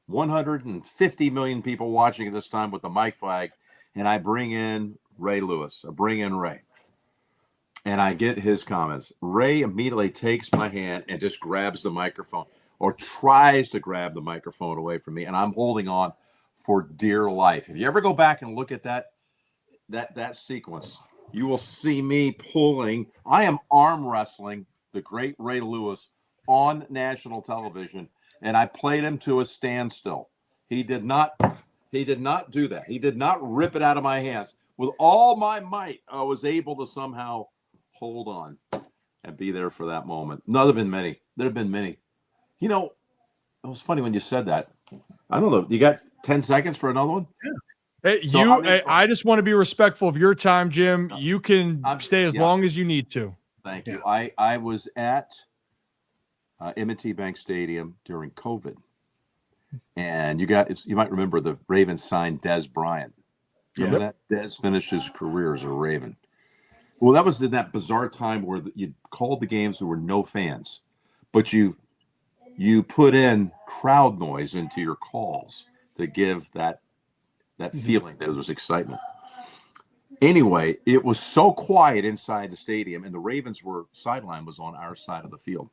D: 150 million people watching at this time with the mic flag, and I bring in Ray Lewis. I bring in Ray, and I get his comments. Ray immediately takes my hand and just grabs the microphone, or tries to grab the microphone away from me, and I'm holding on for dear life. If you ever go back and look at that sequence, you will see me pulling. I am arm wrestling the great Ray Lewis on national television, and I played him to a standstill. He did not do that. He did not rip it out of my hands. With all my might, I was able to somehow hold on and be there for that moment. No, there have been many. There have been many. You know, it was funny when you said that. I don't know. You got 10 seconds for another one?
A: Yeah. Hey, I just want to be respectful of your time, Jim. You can stay as long as you need to.
D: Thank you. I was at M&T Bank Stadium during COVID, and you might remember the Ravens signed Dez Bryant. Remember that? Dez finished his career as a Raven. Well, that was in that bizarre time where you called the games, there were no fans, but you put in crowd noise into your calls to give that feeling that there was excitement. Anyway, it was so quiet inside the stadium, and the Ravens sideline was on our side of the field.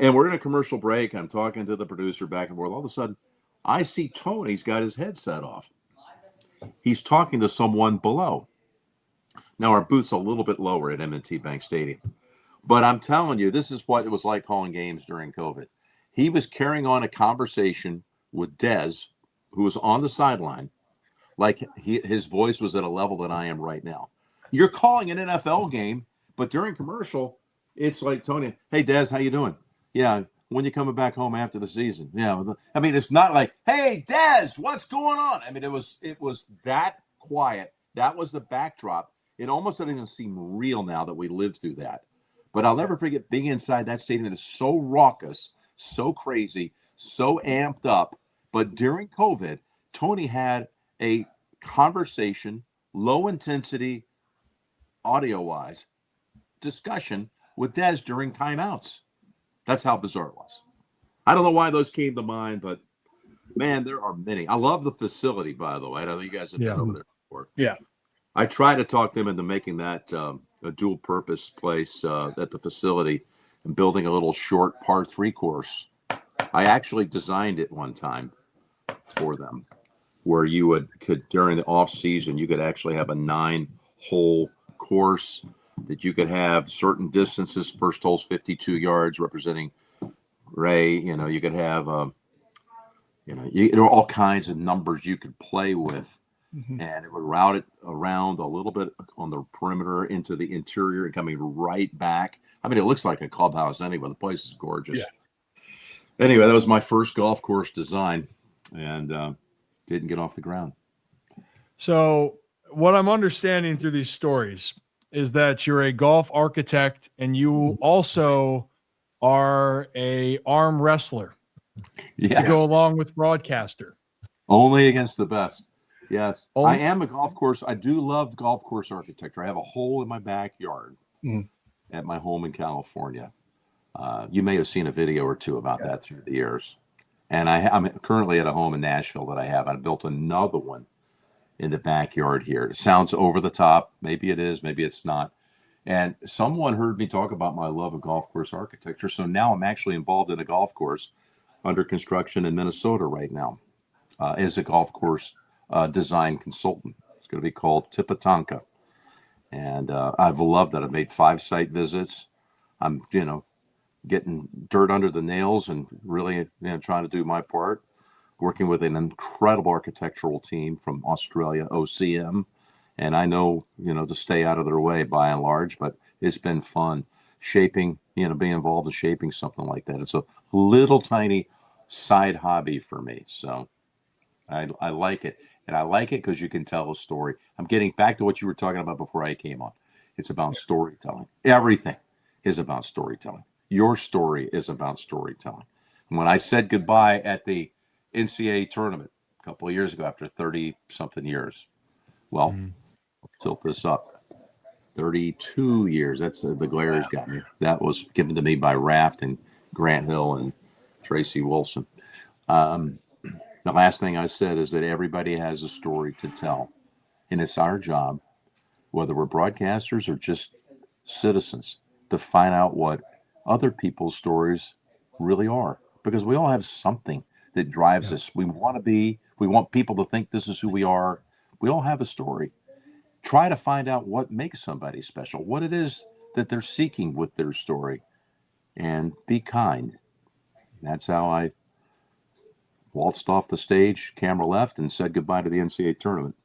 D: And we're in a commercial break. I'm talking to the producer back and forth. All of a sudden, I see Tony's got his headset off. He's talking to someone below. Now, our booth's a little bit lower at M&T Bank Stadium. But I'm telling you, this is what it was like calling games during COVID. He was carrying on a conversation with Dez, who was on the sideline, like his voice was at a level that I am right now. You're calling an NFL game, but during commercial, it's like, Tony, hey, Dez, how you doing? Yeah, when you coming back home after the season? Yeah, I mean, it's not like, hey, Dez, what's going on? I mean, it was that quiet. That was the backdrop. It almost doesn't even seem real now that we lived through that. But I'll never forget being inside that stadium. It is so raucous, so crazy, so amped up. But during COVID, Tony had a conversation, low intensity, audio-wise, discussion with Dez during timeouts. That's how bizarre it was. I don't know why those came to mind, but man, there are many. I love the facility, by the way. I know you guys have been over there before.
B: Yeah.
D: I tried to talk them into making that a dual purpose place at the facility and building a little short par 3 course. I actually designed it one time for them where you could during the off season, you could actually have a 9-hole course that you could have certain distances. First hole's 52 yards representing Ray. You could have, there were all kinds of numbers you could play with. Mm-hmm. And it would route it around a little bit on the perimeter into the interior and coming right back. I mean, it looks like a clubhouse anyway. The place is gorgeous. Yeah. Anyway, that was my first golf course design and didn't get off the ground.
A: So what I'm understanding through these stories is that you're a golf architect and you also are a arm wrestler.
D: Yes.
A: To go along with broadcaster.
D: Only against the best. Yes, I am a golf course. I do love golf course architecture. I have a hole in my backyard at my home in California. You may have seen a video or two about that through the years. And I'm currently at a home in Nashville that I built another one in the backyard here. It sounds over the top. Maybe it is, maybe it's not. And someone heard me talk about my love of golf course architecture. So now I'm actually involved in a golf course under construction in Minnesota right now as a golf course design consultant. It's going to be called Tipatonka. And I've loved it. I've made 5 site visits. I'm, getting dirt under the nails and really trying to do my part, working with an incredible architectural team from Australia, OCM. And I know, to stay out of their way by and large, but it's been fun shaping, being involved in shaping something like that. It's a little tiny side hobby for me. So I like it. And I like it because you can tell a story. I'm getting back to what you were talking about before I came on. It's about storytelling. Everything is about storytelling. Your story is about storytelling. And when I said goodbye at the NCAA tournament a couple of years ago, after 30-something years, well, tilt this up. 32 years. That's the glare's got me. That was given to me by Raft and Grant Hill and Tracy Wilson. The last thing I said is that everybody has a story to tell. And it's our job, whether we're broadcasters or just citizens, to find out what other people's stories really are. Because we all have something that drives us. We want people to think this is who we are. We all have a story. Try to find out what makes somebody special, what it is that they're seeking with their story, and be kind. That's how I waltzed off the stage, camera left, and said goodbye to the NCAA tournament.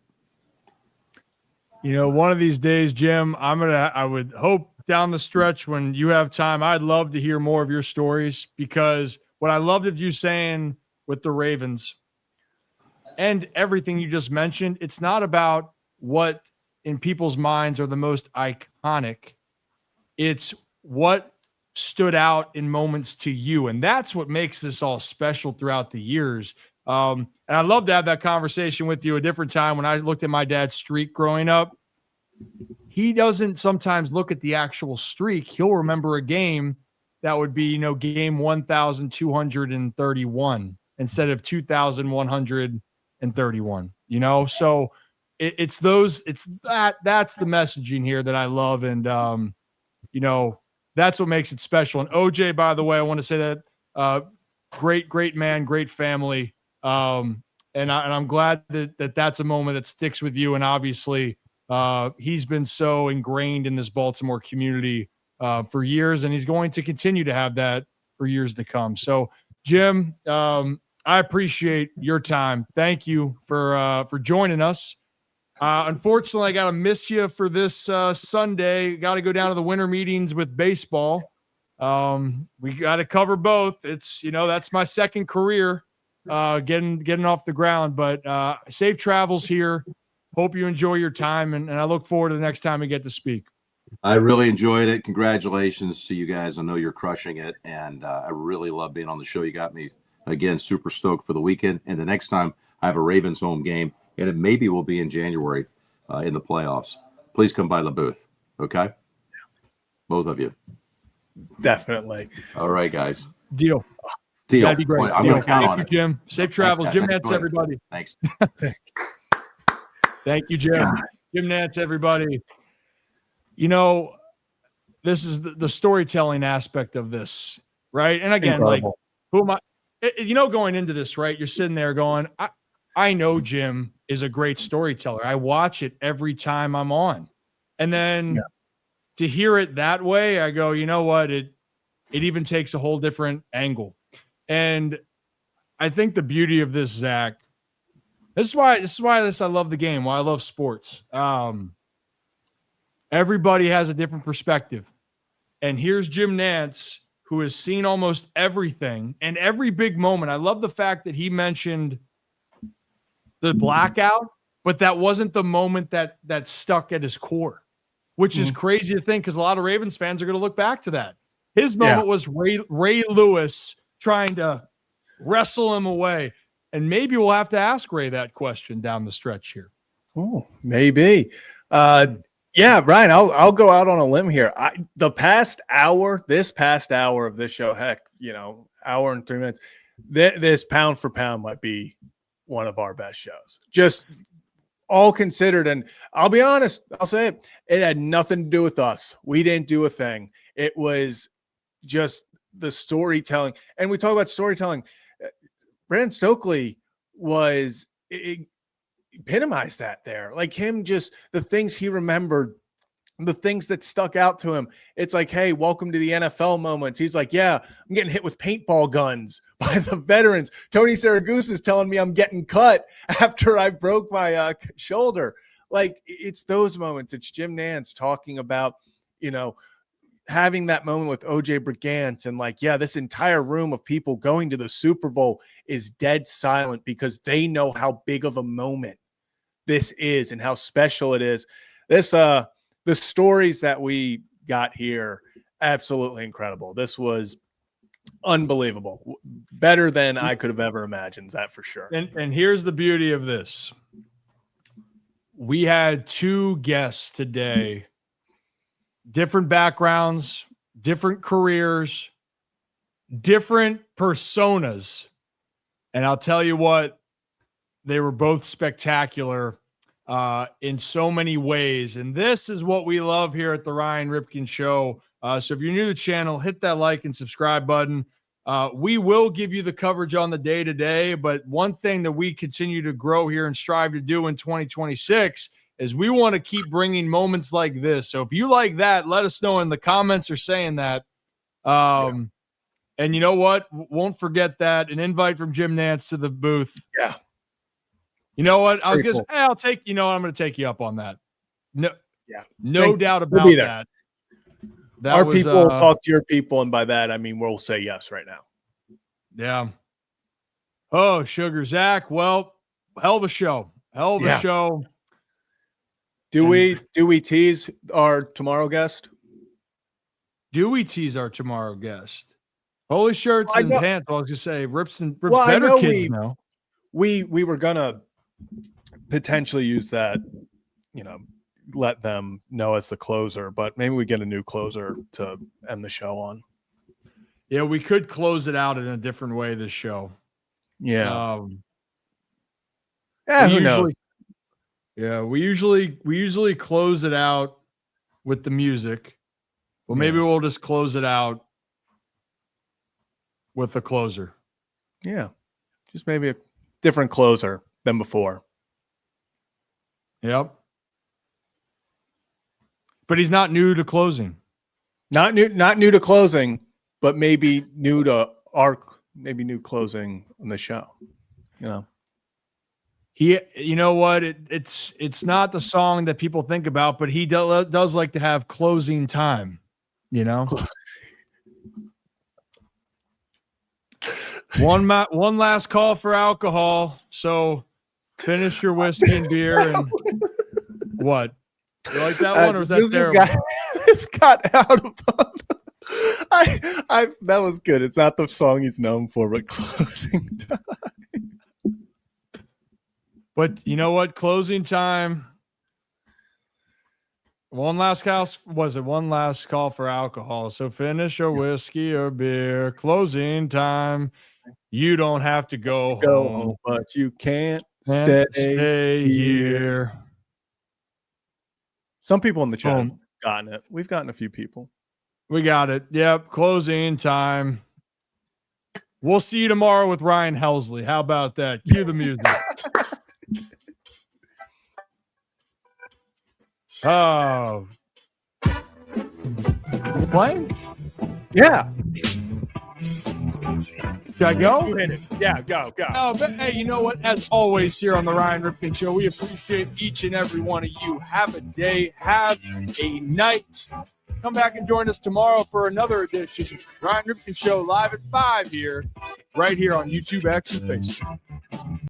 A: One of these days, Jim, I would hope down the stretch when you have time, I'd love to hear more of your stories, because what I loved of you saying with the Ravens and everything you just mentioned, it's not about what in people's minds are the most iconic. It's what stood out in moments to you. And that's what makes this all special throughout the years. And I'd love to have that conversation with you a different time when I looked at my dad's streak growing up. he doesn't sometimes look at the actual streak. He'll remember a game that would be, game 1,231 instead of 2,131, So that's the messaging here that I love. And, that's what makes it special. And OJ, by the way, I want to say that, great man, great family. And I'm glad that's a moment that sticks with you. And obviously, he's been so ingrained in this Baltimore community for years, and he's going to continue to have that for years to come. So, Jim, I appreciate your time. Thank you for joining us. Unfortunately, I got to miss you for this Sunday. Got to go down to the winter meetings with baseball. We got to cover both. It's, that's my second career getting off the ground, but safe travels here. Hope you enjoy your time, and I look forward to the next time we get to speak.
D: I really enjoyed it. Congratulations to you guys. I know you're crushing it, and I really love being on the show. You got me, again, super stoked for the weekend. And the next time I have a Ravens home game, and it maybe will be in January in the playoffs. Please come by the booth, okay? Both of you.
B: Definitely.
D: All right, guys.
A: Deal.
B: That'd be great.
D: I'm going to count on it.
A: Jim. Safe travels. Jim Nantz, everybody.
D: Thanks.
A: Thank you, Jim. Jim Nantz, everybody. This is the storytelling aspect of this, right? And again,
B: Incredible.
A: who am I? Going into this, right? You're sitting there going, I know Jim is a great storyteller. I watch it every time I'm on. And then to hear it that way, I go, you know what? It even takes a whole different angle. And I think the beauty of this, Zach, this is why I love the game, why I love sports. Everybody has a different perspective. And here's Jim Nantz, who has seen almost everything and every big moment. I love the fact that he mentioned the blackout, but that wasn't the moment that stuck at his core, which is crazy to think, because a lot of Ravens fans are going to look back to that. His moment was Ray Lewis trying to wrestle him away. And maybe we'll have to ask Ray that question down the stretch here.
B: Oh, maybe. Yeah, Ryan, I'll go out on a limb here. This past hour of this show, heck, hour and 3 minutes, this pound for pound might be one of our best shows. Just all considered. And I'll be honest, I'll say it had nothing to do with us. We didn't do a thing. It was just the storytelling. And we talk about storytelling. Brandon Stokley epitomized that there. Like him, just the things he remembered, the things that stuck out to him. It's like, hey, welcome to the NFL moments. He's like, yeah, I'm getting hit with paintball guns by the veterans. Tony Saragusa is telling me I'm getting cut after I broke my shoulder. Like, it's those moments. It's Jim Nantz talking about, having that moment with OJ Brigant, and like, yeah, this entire room of people going to the Super Bowl is dead silent because they know how big of a moment this is and how special it is. The stories that we got here, absolutely incredible. This was unbelievable. Better than I could have ever imagined, that for sure.
A: And here's the beauty of this. We had two guests today, different backgrounds, different careers, different personas. And I'll tell you what, they were both spectacular in so many ways. And this is what we love here at the Ryan Ripken Show. So if you're new to the channel, hit that like and subscribe button. We will give you the coverage on the day-to-day, but one thing that we continue to grow here and strive to do in 2026 is we want to keep bringing moments like this. So if you like that, let us know in the comments or saying that. And you know what? Won't forget that. An invite from Jim Nantz to the booth.
B: Yeah.
A: You know what? I was going to say, hey, I'm going to take you up on that. No,
B: yeah,
A: no doubt about that.
B: Our people will talk to your people, and by that I mean we'll say yes right now.
A: Yeah. Oh, sugar, Zach. Well, hell of a show. Hell of a show.
B: Do we tease our tomorrow guest?
A: Do we tease our tomorrow guest? Holy shirts and pants. I was going to say Rips
B: well,
A: better kids now.
B: We were gonna potentially use that, let them know as the closer, but maybe we get a new closer to end the show on.
A: Yeah, we could close it out in a different way this show.
B: Yeah.
A: We
B: Who knows?
A: we usually close it out with the music. Well, maybe we'll just close it out with the closer.
B: Yeah. Just maybe a different closer than before.
A: Yep. But he's not new to closing.
B: Not new to closing, but maybe new to new closing on the show.
A: You know what? It's not the song that people think about, but he does like to have closing time. One last call for alcohol. So finish your whiskey and beer and what? You like that one, or was that terrible?
B: This got out of that was good. It's not the song he's known for, but closing time.
A: But you know what? Closing time. One last call for alcohol. So finish a whiskey or beer. Closing time. You don't have to go home,
B: but you can't stay here. Some people in the chat have gotten it. We've gotten a few people.
A: We got it. Yep. Closing time. We'll see you tomorrow with Ryan Helsley. How about that? Cue the music. Oh. You playing?
B: Yeah.
A: Should I go?
B: You hit it. Yeah, go.
A: Oh, but hey, you know what? As always, here on the Ryan Ripken Show, we appreciate each and every one of you. Have a day. Have a night. Come back and join us tomorrow for another edition of the Ryan Ripken Show live at 5 here, right here on YouTube, X, and Facebook.